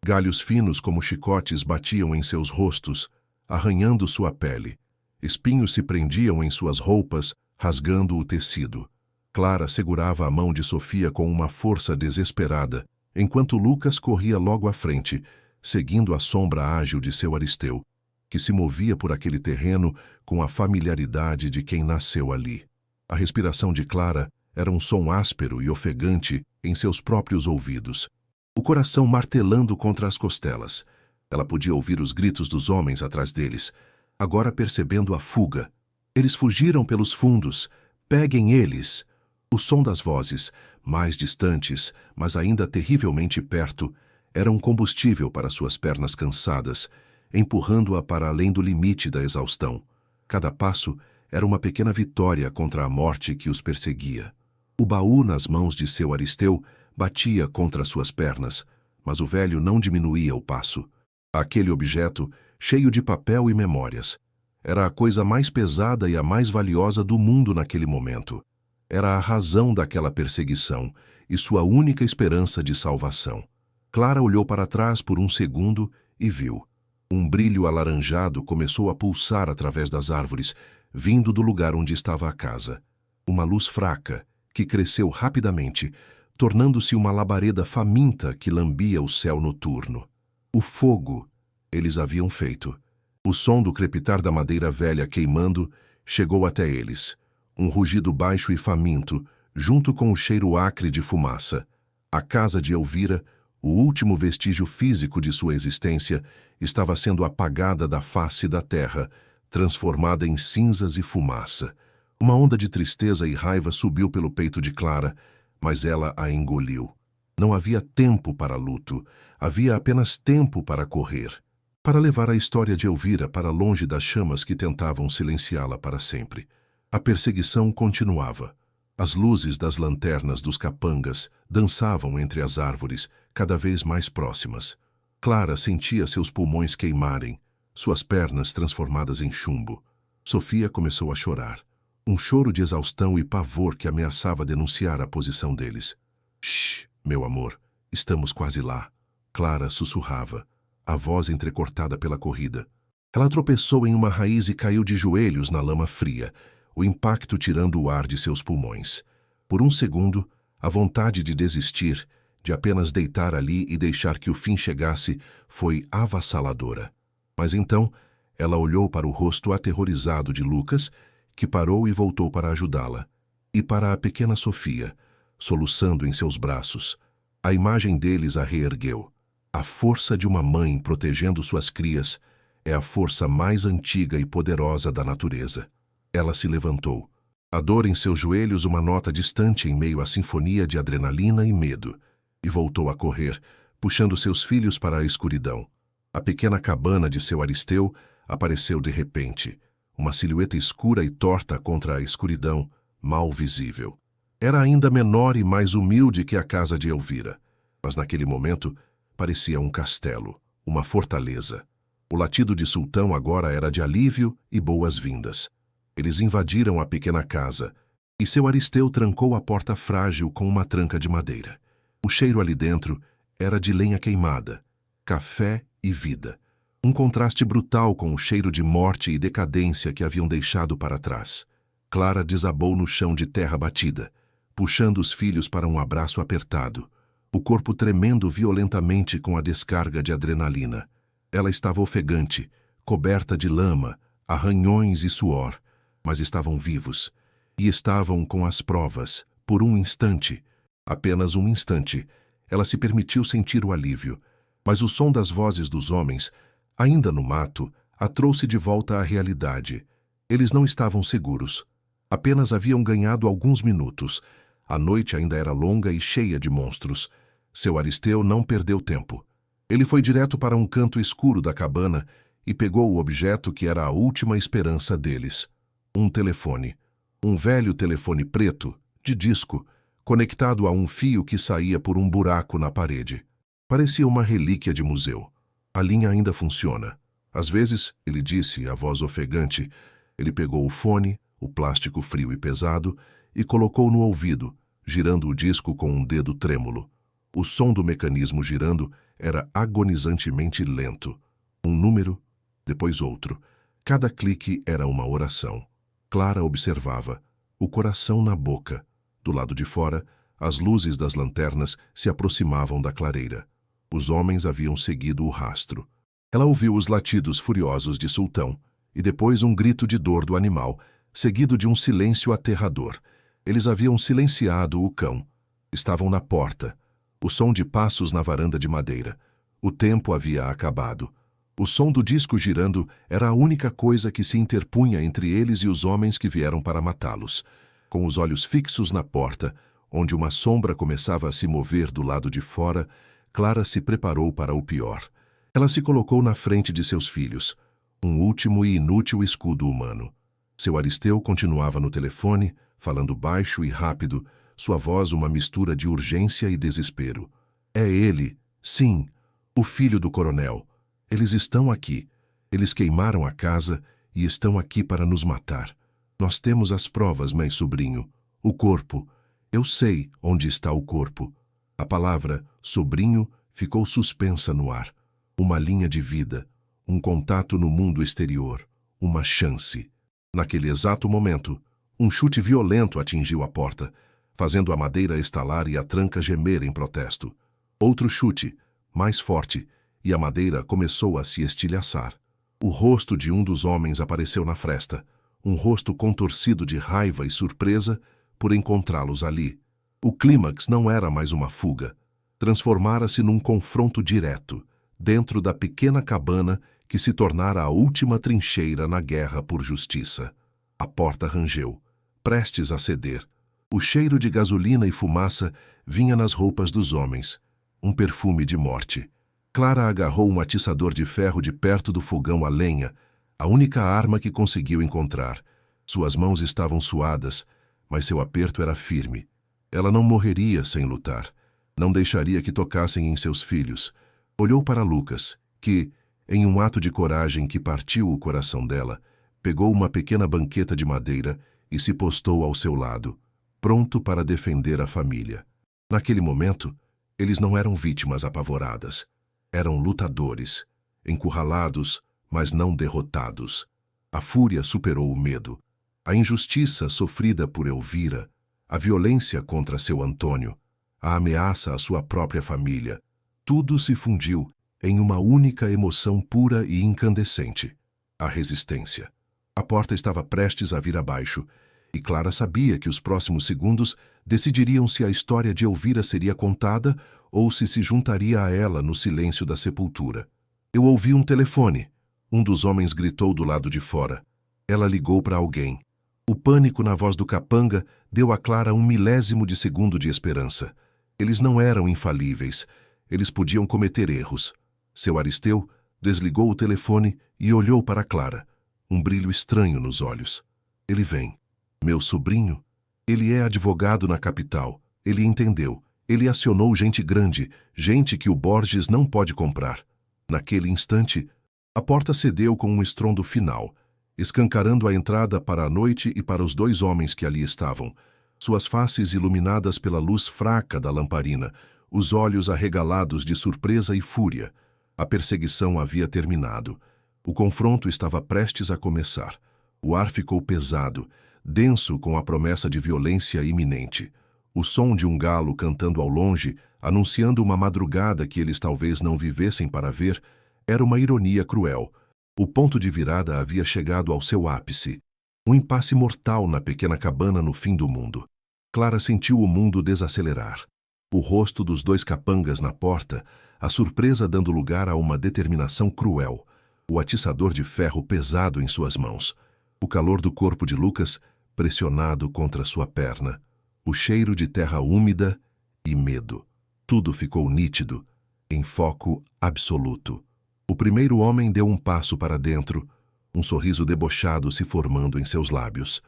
Galhos finos como chicotes batiam em seus rostos, arranhando sua pele. Espinhos se prendiam em suas roupas, rasgando o tecido. Clara segurava a mão de Sofia com uma força desesperada, enquanto Lucas corria logo à frente, seguindo a sombra ágil de seu Aristeu, que se movia por aquele terreno com a familiaridade de quem nasceu ali. A respiração de Clara era um som áspero e ofegante em seus próprios ouvidos, o coração martelando contra as costelas. Ela podia ouvir os gritos dos homens atrás deles, agora percebendo a fuga. Eles fugiram pelos fundos. Peguem eles! O som das vozes, mais distantes, mas ainda terrivelmente perto, era um combustível para suas pernas cansadas, empurrando-a para além do limite da exaustão. Cada passo era uma pequena vitória contra a morte que os perseguia. O baú nas mãos de seu Aristeu batia contra suas pernas, mas o velho não diminuía o passo. Aquele objeto, cheio de papel e memórias, era a coisa mais pesada e a mais valiosa do mundo naquele momento. Era a razão daquela perseguição e sua única esperança de salvação. Clara olhou para trás por um segundo e viu. Um brilho alaranjado começou a pulsar através das árvores, vindo do lugar onde estava a casa. Uma luz fraca, que cresceu rapidamente, tornando-se uma labareda faminta que lambia o céu noturno. O fogo eles haviam feito. O som do crepitar da madeira velha queimando chegou até eles. Um rugido baixo e faminto, junto com o cheiro acre de fumaça. A casa de Elvira, o último vestígio físico de sua existência, estava sendo apagada da face da terra, transformada em cinzas e fumaça. Uma onda de tristeza e raiva subiu pelo peito de Clara, mas ela a engoliu. Não havia tempo para luto, havia apenas tempo para correr, para levar a história de Elvira para longe das chamas que tentavam silenciá-la para sempre. A perseguição continuava. As luzes das lanternas dos capangas dançavam entre as árvores, cada vez mais próximas. Clara sentia seus pulmões queimarem, suas pernas transformadas em chumbo. Sofia começou a chorar. Um choro de exaustão e pavor que ameaçava denunciar a posição deles. Shh, meu amor, estamos quase lá. Clara sussurrava, a voz entrecortada pela corrida. Ela tropeçou em uma raiz e caiu de joelhos na lama fria, o impacto tirando o ar de seus pulmões. Por um segundo, a vontade de desistir, de apenas deitar ali e deixar que o fim chegasse, foi avassaladora. Mas então, ela olhou para o rosto aterrorizado de Lucas, que parou e voltou para ajudá-la, e para a pequena Sofia, soluçando em seus braços. A imagem deles a reergueu. A força de uma mãe protegendo suas crias é a força mais antiga e poderosa da natureza. Ela se levantou. A dor em seus joelhos uma nota distante em meio à sinfonia de adrenalina e medo, e voltou a correr, puxando seus filhos para a escuridão. A pequena cabana de seu Aristeu apareceu de repente, uma silhueta escura e torta contra a escuridão, mal visível. Era ainda menor e mais humilde que a casa de Elvira, mas naquele momento parecia um castelo, uma fortaleza. O latido de Sultão agora era de alívio e boas-vindas. Eles invadiram a pequena casa, e seu Aristeu trancou a porta frágil com uma tranca de madeira. O cheiro ali dentro era de lenha queimada, café e vida. Um contraste brutal com o cheiro de morte e decadência que haviam deixado para trás. Clara desabou no chão de terra batida, puxando os filhos para um abraço apertado, o corpo tremendo violentamente com a descarga de adrenalina. Ela estava ofegante, coberta de lama, arranhões e suor, mas estavam vivos, e estavam com as provas, por um instante, apenas um instante, ela se permitiu sentir o alívio, mas o som das vozes dos homens, ainda no mato, a trouxe de volta à realidade. Eles não estavam seguros. Apenas haviam ganhado alguns minutos. A noite ainda era longa e cheia de monstros. Seu Aristeu não perdeu tempo. Ele foi direto para um canto escuro da cabana e pegou o objeto que era a última esperança deles. Um telefone. Um velho telefone preto, de disco, conectado a um fio que saía por um buraco na parede. Parecia uma relíquia de museu. A linha ainda funciona. Às vezes, ele disse, a voz ofegante, ele pegou o fone, o plástico frio e pesado, e colocou no ouvido, girando o disco com um dedo trêmulo. O som do mecanismo girando era agonizantemente lento. Um número, depois outro. Cada clique era uma oração. Clara observava, o coração na boca. Do lado de fora, as luzes das lanternas se aproximavam da clareira. Os homens haviam seguido o rastro. Ela ouviu os latidos furiosos de Sultão, e depois um grito de dor do animal, seguido de um silêncio aterrador. Eles haviam silenciado o cão. Estavam na porta. O som de passos na varanda de madeira. O tempo havia acabado. O som do disco girando era a única coisa que se interpunha entre eles e os homens que vieram para matá-los. Com os olhos fixos na porta, onde uma sombra começava a se mover do lado de fora, Clara se preparou para o pior. Ela se colocou na frente de seus filhos, um último e inútil escudo humano. Seu Aristeu continuava no telefone, falando baixo e rápido, sua voz uma mistura de urgência e desespero. É ele, sim, o filho do coronel. Eles estão aqui. Eles queimaram a casa e estão aqui para nos matar. Nós temos as provas, mãe, sobrinho. O corpo. Eu sei onde está o corpo. A palavra sobrinho ficou suspensa no ar. Uma linha de vida, um contato no mundo exterior, uma chance. Naquele exato momento, um chute violento atingiu a porta, fazendo a madeira estalar e a tranca gemer em protesto. Outro chute, mais forte, e a madeira começou a se estilhaçar. O rosto de um dos homens apareceu na fresta, um rosto contorcido de raiva e surpresa por encontrá-los ali. O clímax não era mais uma fuga. Transformara-se num confronto direto, dentro da pequena cabana que se tornara a última trincheira na guerra por justiça. A porta rangeu, prestes a ceder. O cheiro de gasolina e fumaça vinha nas roupas dos homens, um perfume de morte. Clara agarrou um atiçador de ferro de perto do fogão a lenha, a única arma que conseguiu encontrar. Suas mãos estavam suadas, mas seu aperto era firme. Ela não morreria sem lutar. Não deixaria que tocassem em seus filhos. Olhou para Lucas, que, em um ato de coragem que partiu o coração dela, pegou uma pequena banqueta de madeira e se postou ao seu lado, pronto para defender a família. Naquele momento, eles não eram vítimas apavoradas. Eram lutadores, encurralados, mas não derrotados. A fúria superou o medo. A injustiça sofrida por Elvira, a violência contra seu Antônio, a ameaça à sua própria família, tudo se fundiu em uma única emoção pura e incandescente: a resistência. A porta estava prestes a vir abaixo, e Clara sabia que os próximos segundos decidiriam se a história de Elvira seria contada ou se juntaria a ela no silêncio da sepultura. Eu ouvi um telefone. Um dos homens gritou do lado de fora. Ela ligou para alguém. O pânico na voz do capanga deu a Clara um milésimo de segundo de esperança. Eles não eram infalíveis. Eles podiam cometer erros. Seu Aristeu desligou o telefone e olhou para Clara, um brilho estranho nos olhos. Ele vem. Meu sobrinho? Ele é advogado na capital. Ele entendeu. Ele acionou gente grande, gente que o Borges não pode comprar. Naquele instante, a porta cedeu com um estrondo final, escancarando a entrada para a noite e para os dois homens que ali estavam, suas faces iluminadas pela luz fraca da lamparina, os olhos arregalados de surpresa e fúria. A perseguição havia terminado. O confronto estava prestes a começar. O ar ficou pesado, denso com a promessa de violência iminente. O som de um galo cantando ao longe, anunciando uma madrugada que eles talvez não vivessem para ver, era uma ironia cruel. O ponto de virada havia chegado ao seu ápice. Um impasse mortal na pequena cabana no fim do mundo. Clara sentiu o mundo desacelerar. O rosto dos dois capangas na porta, a surpresa dando lugar a uma determinação cruel. O atiçador de ferro pesado em suas mãos. O calor do corpo de Lucas pressionado contra sua perna. O cheiro de terra úmida e medo. Tudo ficou nítido, em foco absoluto. O primeiro homem deu um passo para dentro, um sorriso debochado se formando em seus lábios.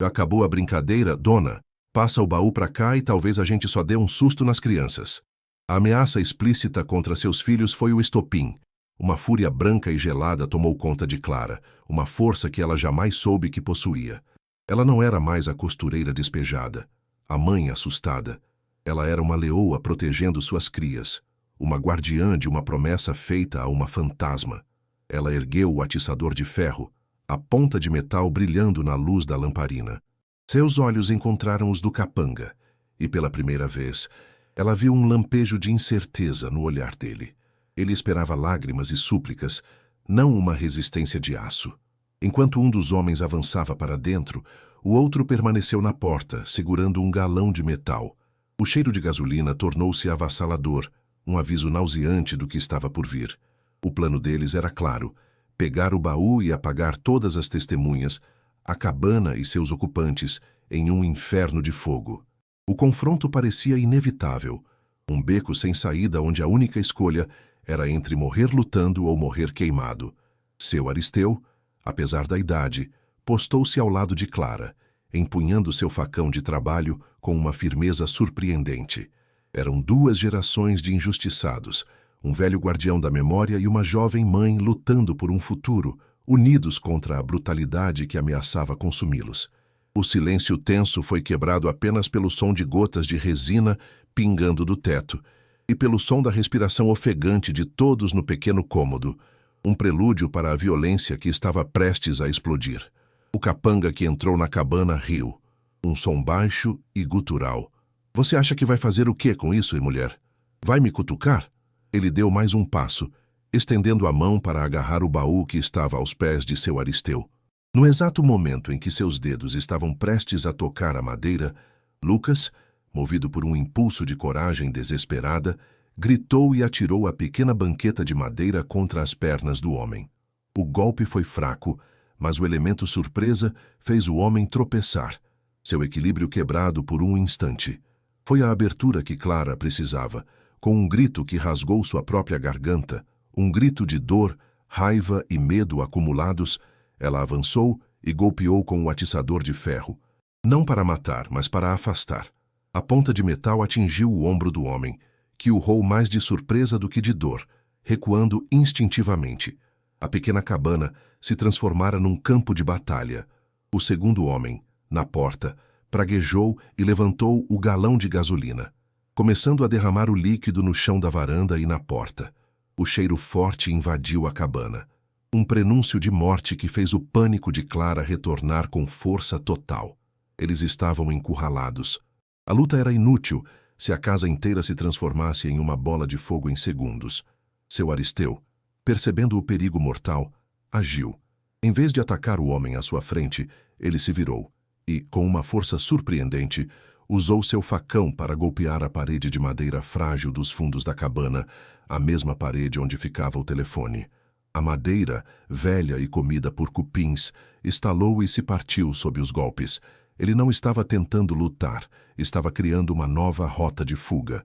Acabou a brincadeira, dona? Passa o baú para cá e talvez a gente só dê um susto nas crianças. A ameaça explícita contra seus filhos foi o estopim. Uma fúria branca e gelada tomou conta de Clara, uma força que ela jamais soube que possuía. Ela não era mais a costureira despejada, a mãe assustada. Ela era uma leoa protegendo suas crias, uma guardiã de uma promessa feita a uma fantasma. Ela ergueu o atiçador de ferro, a ponta de metal brilhando na luz da lamparina. Seus olhos encontraram os do capanga, e pela primeira vez, ela viu um lampejo de incerteza no olhar dele. Ele esperava lágrimas e súplicas, não uma resistência de aço. Enquanto um dos homens avançava para dentro, o outro permaneceu na porta, segurando um galão de metal. O cheiro de gasolina tornou-se avassalador, um aviso nauseante do que estava por vir. O plano deles era claro: pegar o baú e apagar todas as testemunhas, a cabana e seus ocupantes, em um inferno de fogo. O confronto parecia inevitável, um beco sem saída onde a única escolha era entre morrer lutando ou morrer queimado. Seu Aristeu, apesar da idade, postou-se ao lado de Clara, empunhando seu facão de trabalho com uma firmeza surpreendente. Eram 2 gerações de injustiçados, um velho guardião da memória e uma jovem mãe lutando por um futuro, unidos contra a brutalidade que ameaçava consumi-los. O silêncio tenso foi quebrado apenas pelo som de gotas de resina pingando do teto e pelo som da respiração ofegante de todos no pequeno cômodo, um prelúdio para a violência que estava prestes a explodir. O capanga que entrou na cabana riu, um som baixo e gutural. "Você acha que vai fazer o quê com isso, mulher? Vai me cutucar?" Ele deu mais um passo, estendendo a mão para agarrar o baú que estava aos pés de seu Aristeu. No exato momento em que seus dedos estavam prestes a tocar a madeira, Lucas, movido por um impulso de coragem desesperada, gritou e atirou a pequena banqueta de madeira contra as pernas do homem. O golpe foi fraco, mas o elemento surpresa fez o homem tropeçar, seu equilíbrio quebrado por um instante. Foi a abertura que Clara precisava, com um grito que rasgou sua própria garganta, um grito de dor, raiva e medo acumulados. Ela avançou e golpeou com o atiçador de ferro, não para matar, mas para afastar. A ponta de metal atingiu o ombro do homem, que urrou mais de surpresa do que de dor, recuando instintivamente. A pequena cabana se transformara num campo de batalha. O segundo homem, na porta, praguejou e levantou o galão de gasolina, começando a derramar o líquido no chão da varanda e na porta. O cheiro forte invadiu a cabana. Um prenúncio de morte que fez o pânico de Clara retornar com força total. Eles estavam encurralados. A luta era inútil se a casa inteira se transformasse em uma bola de fogo em segundos. Seu Aristeu, percebendo o perigo mortal, agiu. Em vez de atacar o homem à sua frente, ele se virou e, com uma força surpreendente, usou seu facão para golpear a parede de madeira frágil dos fundos da cabana, a mesma parede onde ficava o telefone. A madeira, velha e comida por cupins, estalou e se partiu sob os golpes. Ele não estava tentando lutar, estava criando uma nova rota de fuga,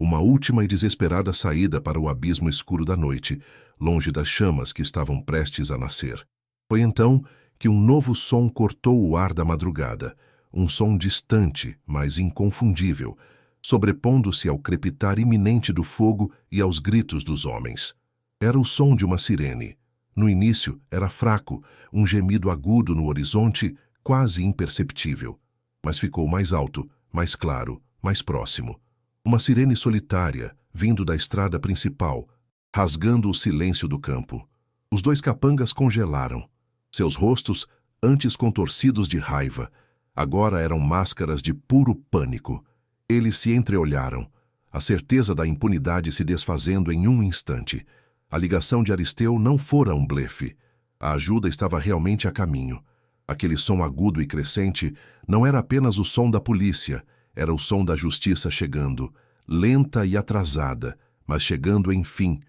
uma última e desesperada saída para o abismo escuro da noite, longe das chamas que estavam prestes a nascer. Foi então que um novo som cortou o ar da madrugada, um som distante, mas inconfundível, sobrepondo-se ao crepitar iminente do fogo e aos gritos dos homens. Era o som de uma sirene. No início era fraco, um gemido agudo no horizonte, quase imperceptível. Mas ficou mais alto, mais claro, mais próximo. Uma sirene solitária, vindo da estrada principal, rasgando o silêncio do campo. Os 2 capangas congelaram. Seus rostos, antes contorcidos de raiva, agora eram máscaras de puro pânico. Eles se entreolharam, a certeza da impunidade se desfazendo em um instante. A ligação de Aristeu não fora um blefe. A ajuda estava realmente a caminho. Aquele som agudo e crescente não era apenas o som da polícia, era o som da justiça chegando, lenta e atrasada, mas chegando enfim,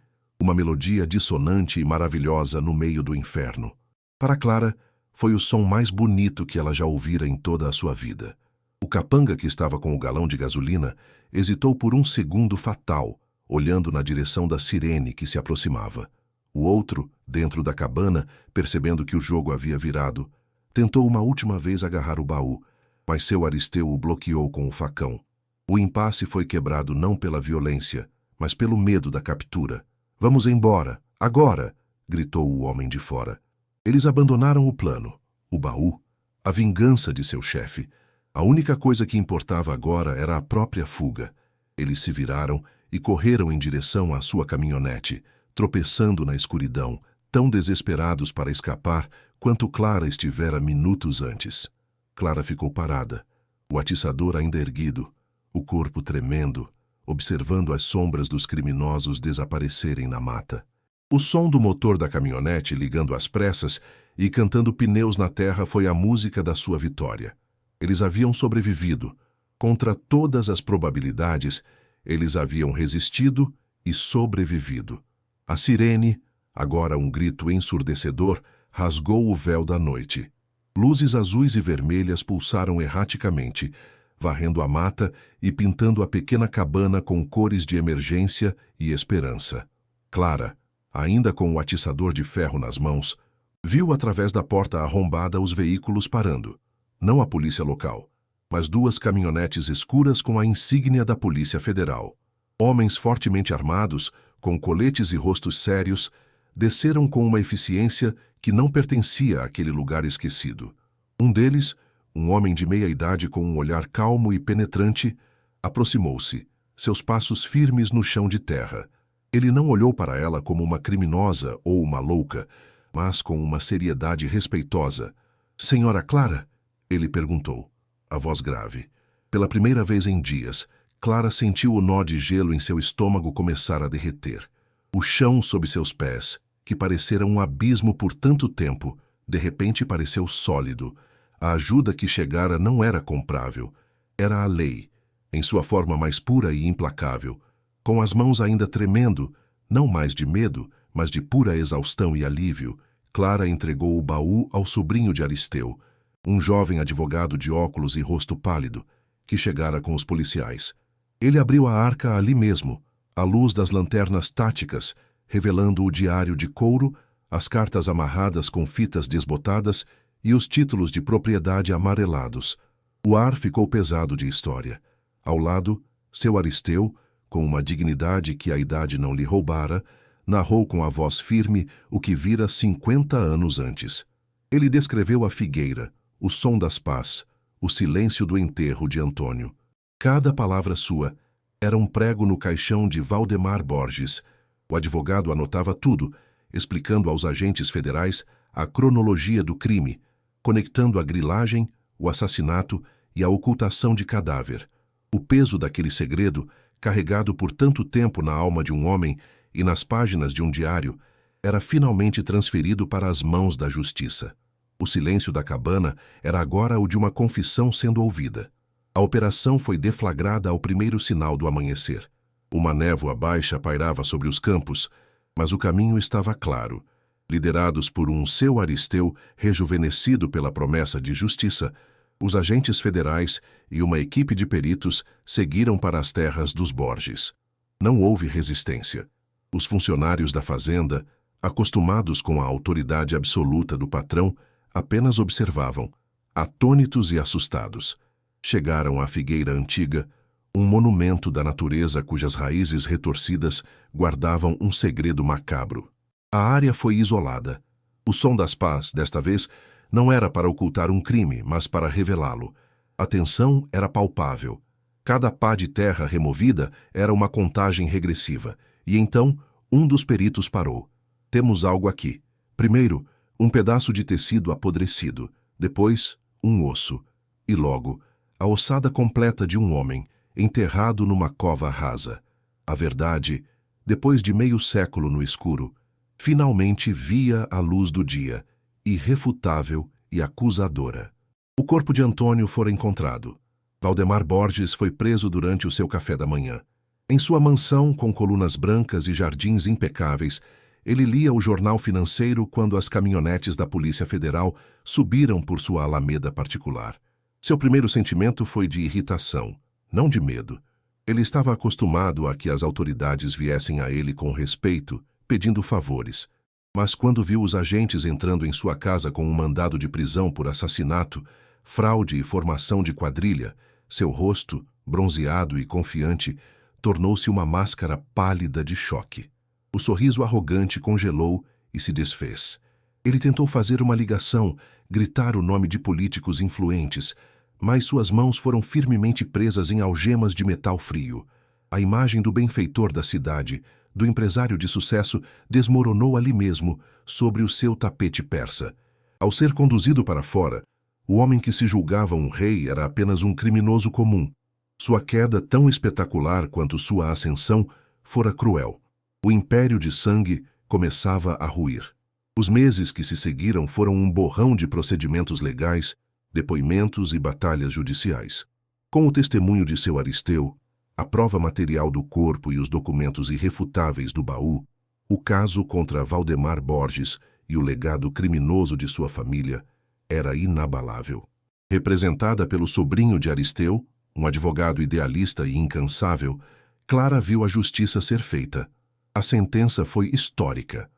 uma melodia dissonante e maravilhosa no meio do inferno. Para Clara, foi o som mais bonito que ela já ouvira em toda a sua vida. O capanga que estava com o galão de gasolina hesitou por um segundo fatal, olhando na direção da sirene que se aproximava. O outro, dentro da cabana, percebendo que o jogo havia virado, tentou uma última vez agarrar o baú, mas seu Aristeu o bloqueou com o facão. O impasse foi quebrado não pela violência, mas pelo medo da captura. "Vamos embora, agora!" gritou o homem de fora. Eles abandonaram o plano, o baú, a vingança de seu chefe. A única coisa que importava agora era a própria fuga. Eles se viraram e correram em direção à sua caminhonete, tropeçando na escuridão, tão desesperados para escapar quanto Clara estivera minutos antes. Clara ficou parada, o atiçador ainda erguido, o corpo tremendo, observando as sombras dos criminosos desaparecerem na mata. O som do motor da caminhonete ligando às pressas e cantando pneus na terra foi a música da sua vitória. Eles haviam sobrevivido. Contra todas as probabilidades, eles haviam resistido e sobrevivido. A sirene, agora um grito ensurdecedor, rasgou o véu da noite. Luzes azuis e vermelhas pulsaram erraticamente, varrendo a mata e pintando a pequena cabana com cores de emergência e esperança. Clara, ainda com o atiçador de ferro nas mãos, Viu através da porta arrombada os veículos parando. Não a polícia local, mas duas caminhonetes escuras com a insígnia da Polícia Federal. Homens fortemente armados, com coletes e rostos sérios, desceram com uma eficiência que não pertencia àquele lugar esquecido. Um deles, um homem de meia idade com um olhar calmo e penetrante, aproximou-se, seus passos firmes no chão de terra. Ele não olhou para ela como uma criminosa ou uma louca, mas com uma seriedade respeitosa. "Senhora Clara?" ele perguntou, a voz grave. Pela primeira vez em dias, Clara sentiu o nó de gelo em seu estômago começar a derreter. O chão sob seus pés, que parecera um abismo por tanto tempo, de repente pareceu sólido. A ajuda que chegara não era comprável. Era a lei, em sua forma mais pura e implacável. Com as mãos ainda tremendo, não mais de medo, mas de pura exaustão e alívio, Clara entregou o baú ao sobrinho de Aristeu, um jovem advogado de óculos e rosto pálido, que chegara com os policiais. Ele abriu a arca ali mesmo, à luz das lanternas táticas, revelando o diário de couro, as cartas amarradas com fitas desbotadas e os títulos de propriedade amarelados. O ar ficou pesado de história. Ao lado, seu Aristeu, com uma dignidade que a idade não lhe roubara, narrou com a voz firme o que vira 50 anos antes. Ele descreveu a figueira, o som das pás, o silêncio do enterro de Antônio. Cada palavra sua era um prego no caixão de Valdemar Borges. O advogado anotava tudo, explicando aos agentes federais a cronologia do crime, conectando a grilagem, o assassinato e a ocultação de cadáver. O peso daquele segredo, carregado por tanto tempo na alma de um homem e nas páginas de um diário, era finalmente transferido para as mãos da justiça. O silêncio da cabana era agora o de uma confissão sendo ouvida. A operação foi deflagrada ao primeiro sinal do amanhecer. Uma névoa baixa pairava sobre os campos, mas o caminho estava claro. Liderados por um seu Aristeu rejuvenescido pela promessa de justiça, os agentes federais e uma equipe de peritos seguiram para as terras dos Borges. Não houve resistência. Os funcionários da fazenda, acostumados com a autoridade absoluta do patrão, apenas observavam, atônitos e assustados. Chegaram à figueira antiga, um monumento da natureza cujas raízes retorcidas guardavam um segredo macabro. A área foi isolada. O som das pás, desta vez, não era para ocultar um crime, mas para revelá-lo. A tensão era palpável. Cada pá de terra removida era uma contagem regressiva. E então, um dos peritos parou. "Temos algo aqui. Primeiro, um pedaço de tecido apodrecido. Depois, um osso. E logo, a ossada completa de um homem, enterrado numa cova rasa. A verdade, depois de meio século no escuro, finalmente via a luz do dia, irrefutável e acusadora. O corpo de Antônio fora encontrado. Valdemar Borges foi preso durante o seu café da manhã. Em sua mansão, com colunas brancas e jardins impecáveis, ele lia o jornal financeiro quando as caminhonetes da Polícia Federal subiram por sua alameda particular. Seu primeiro sentimento foi de irritação, não de medo. Ele estava acostumado a que as autoridades viessem a ele com respeito, pedindo favores. Mas quando viu os agentes entrando em sua casa com um mandado de prisão por assassinato, fraude e formação de quadrilha, seu rosto, bronzeado e confiante, tornou-se uma máscara pálida de choque. O sorriso arrogante congelou e se desfez. Ele tentou fazer uma ligação, gritar o nome de políticos influentes, mas suas mãos foram firmemente presas em algemas de metal frio. A imagem do benfeitor da cidade, do empresário de sucesso, desmoronou ali mesmo, sobre o seu tapete persa. Ao ser conduzido para fora, o homem que se julgava um rei era apenas um criminoso comum. Sua queda, tão espetacular quanto sua ascensão, fora cruel. O império de sangue começava a ruir. Os meses que se seguiram foram um borrão de procedimentos legais, depoimentos e batalhas judiciais. Com o testemunho de seu Aristeu, a prova material do corpo e os documentos irrefutáveis do baú, o caso contra Valdemar Borges e o legado criminoso de sua família era inabalável. Representada pelo sobrinho de Aristeu, um advogado idealista e incansável, Clara viu a justiça ser feita. A sentença foi histórica.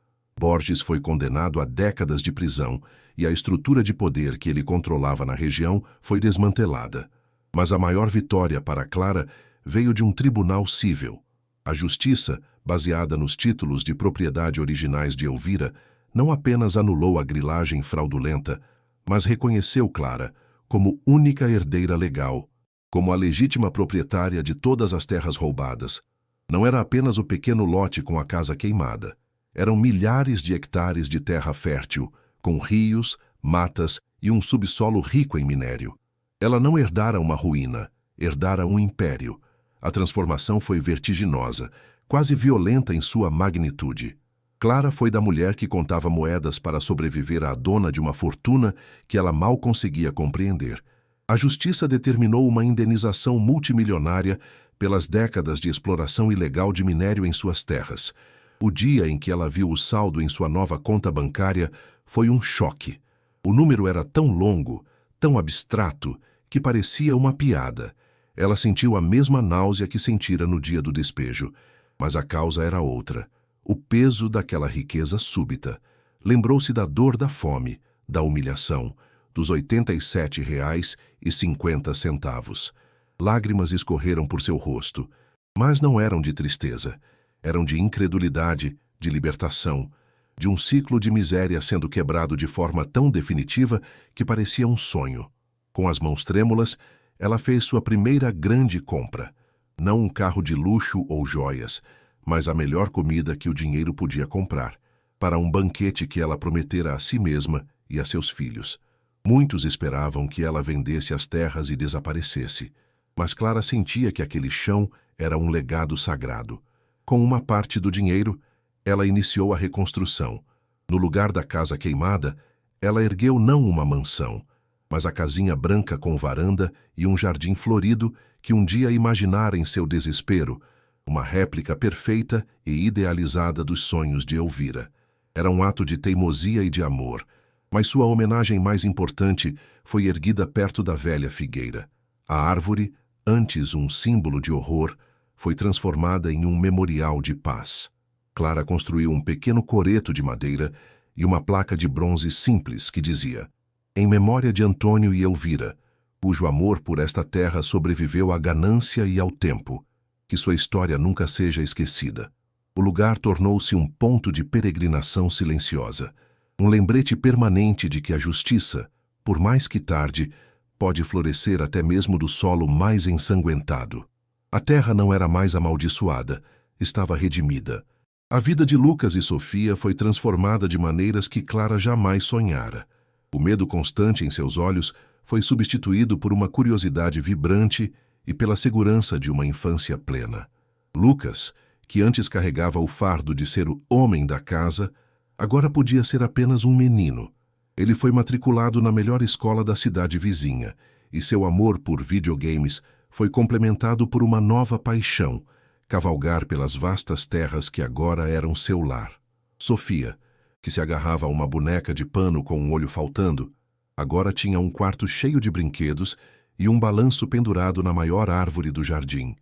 Borges foi condenado a décadas de prisão e a estrutura de poder que ele controlava na região foi desmantelada. Mas a maior vitória para Clara veio de um tribunal cível. A justiça, baseada nos títulos de propriedade originais de Elvira, não apenas anulou a grilagem fraudulenta, mas reconheceu Clara como única herdeira legal, como a legítima proprietária de todas as terras roubadas. Não era apenas o pequeno lote com a casa queimada. Eram milhares de hectares de terra fértil, com rios, matas e um subsolo rico em minério. Ela não herdara uma ruína, herdara um império. A transformação foi vertiginosa, quase violenta em sua magnitude. Clara foi da mulher que contava moedas para sobreviver à dona de uma fortuna que ela mal conseguia compreender. A justiça determinou uma indenização multimilionária pelas décadas de exploração ilegal de minério em suas terras. O dia em que ela viu o saldo em sua nova conta bancária foi um choque. O número era tão longo, tão abstrato, que parecia uma piada. Ela sentiu a mesma náusea que sentira no dia do despejo, mas a causa era outra. O peso daquela riqueza súbita. Lembrou-se da dor da fome, da humilhação, dos R$ 87,50. Lágrimas escorreram por seu rosto, mas não eram de tristeza. Eram de incredulidade, de libertação, de um ciclo de miséria sendo quebrado de forma tão definitiva que parecia um sonho. Com as mãos trêmulas, ela fez sua primeira grande compra. Não um carro de luxo ou joias, mas a melhor comida que o dinheiro podia comprar, para um banquete que ela prometera a si mesma e a seus filhos. Muitos esperavam que ela vendesse as terras e desaparecesse, mas Clara sentia que aquele chão era um legado sagrado. Com uma parte do dinheiro, ela iniciou a reconstrução. No lugar da casa queimada, ela ergueu não uma mansão, mas a casinha branca com varanda e um jardim florido que um dia imaginara em seu desespero, uma réplica perfeita e idealizada dos sonhos de Elvira. Era um ato de teimosia e de amor, mas sua homenagem mais importante foi erguida perto da velha figueira. A árvore, antes um símbolo de horror, foi transformada em um memorial de paz. Clara construiu um pequeno coreto de madeira e uma placa de bronze simples que dizia: em memória de Antônio e Elvira, cujo amor por esta terra sobreviveu à ganância e ao tempo, que sua história nunca seja esquecida. O lugar tornou-se um ponto de peregrinação silenciosa, um lembrete permanente de que a justiça, por mais que tarde, pode florescer até mesmo do solo mais ensanguentado. A terra não era mais amaldiçoada, estava redimida. A vida de Lucas e Sofia foi transformada de maneiras que Clara jamais sonhara. O medo constante em seus olhos foi substituído por uma curiosidade vibrante e pela segurança de uma infância plena. Lucas, que antes carregava o fardo de ser o homem da casa, agora podia ser apenas um menino. Ele foi matriculado na melhor escola da cidade vizinha, e seu amor por videogames foi complementado por uma nova paixão, cavalgar pelas vastas terras que agora eram seu lar. Sofia, que se agarrava a uma boneca de pano com um olho faltando, agora tinha um quarto cheio de brinquedos e um balanço pendurado na maior árvore do jardim.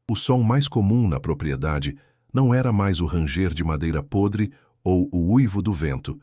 O som mais comum na propriedade não era mais o ranger de madeira podre ou o uivo do vento,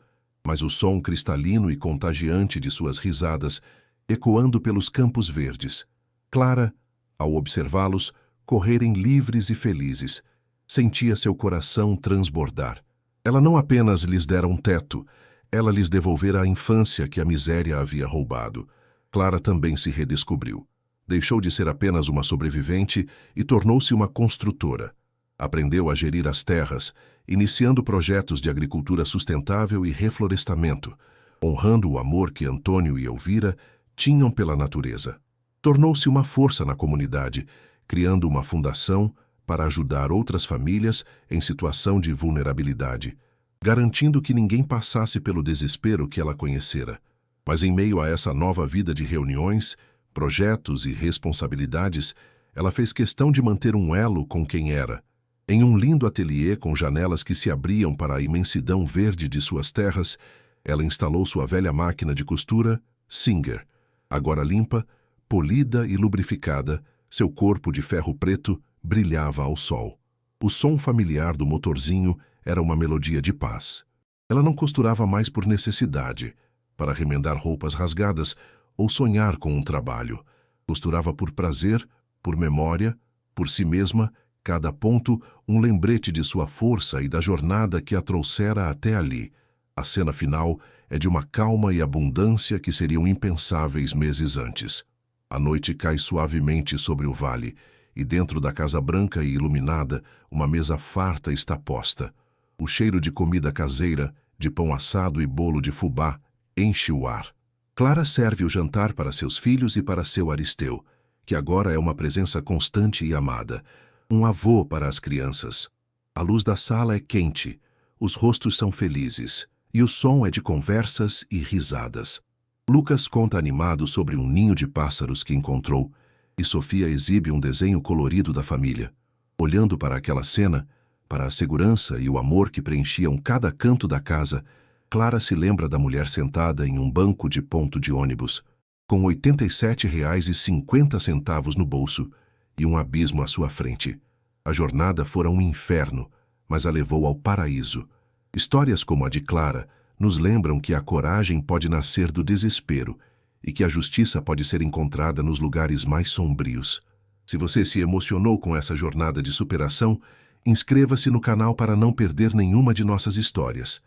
mas o som cristalino e contagiante de suas risadas, ecoando pelos campos verdes. Clara, ao observá-los correrem livres e felizes, sentia seu coração transbordar. Ela não apenas lhes dera um teto, ela lhes devolvera a infância que a miséria havia roubado. Clara também se redescobriu. Deixou de ser apenas uma sobrevivente e tornou-se uma construtora. Aprendeu a gerir as terras, iniciando projetos de agricultura sustentável e reflorestamento, honrando o amor que Antônio e Elvira tinham pela natureza. Tornou-se uma força na comunidade, criando uma fundação para ajudar outras famílias em situação de vulnerabilidade, garantindo que ninguém passasse pelo desespero que ela conhecera. Mas em meio a essa nova vida de reuniões, projetos e responsabilidades, ela fez questão de manter um elo com quem era. Em um lindo ateliê com janelas que se abriam para a imensidão verde de suas terras, ela instalou sua velha máquina de costura, Singer. Agora limpa, polida e lubrificada, seu corpo de ferro preto brilhava ao sol. O som familiar do motorzinho era uma melodia de paz. Ela não costurava mais por necessidade, para remendar roupas rasgadas ou sonhar com um trabalho. Costurava por prazer, por memória, por si mesma, cada ponto um lembrete de sua força e da jornada que a trouxera até ali. A cena final é de uma calma e abundância que seriam impensáveis meses antes. A noite cai suavemente sobre o vale, e dentro da casa branca e iluminada, uma mesa farta está posta. O cheiro de comida caseira, de pão assado e bolo de fubá, enche o ar. Clara serve o jantar para seus filhos e para seu Aristeu, que agora é uma presença constante e amada, um avô para as crianças. A luz da sala é quente, os rostos são felizes, e o som é de conversas e risadas. Lucas conta animado sobre um ninho de pássaros que encontrou, e Sofia exibe um desenho colorido da família. Olhando para aquela cena, para a segurança e o amor que preenchiam cada canto da casa, Clara se lembra da mulher sentada em um banco de ponto de ônibus, com R$ 87,50 no bolso e um abismo à sua frente. A jornada fora um inferno, mas a levou ao paraíso. Histórias como a de Clara nos lembram que a coragem pode nascer do desespero e que a justiça pode ser encontrada nos lugares mais sombrios. Se você se emocionou com essa jornada de superação, inscreva-se no canal para não perder nenhuma de nossas histórias.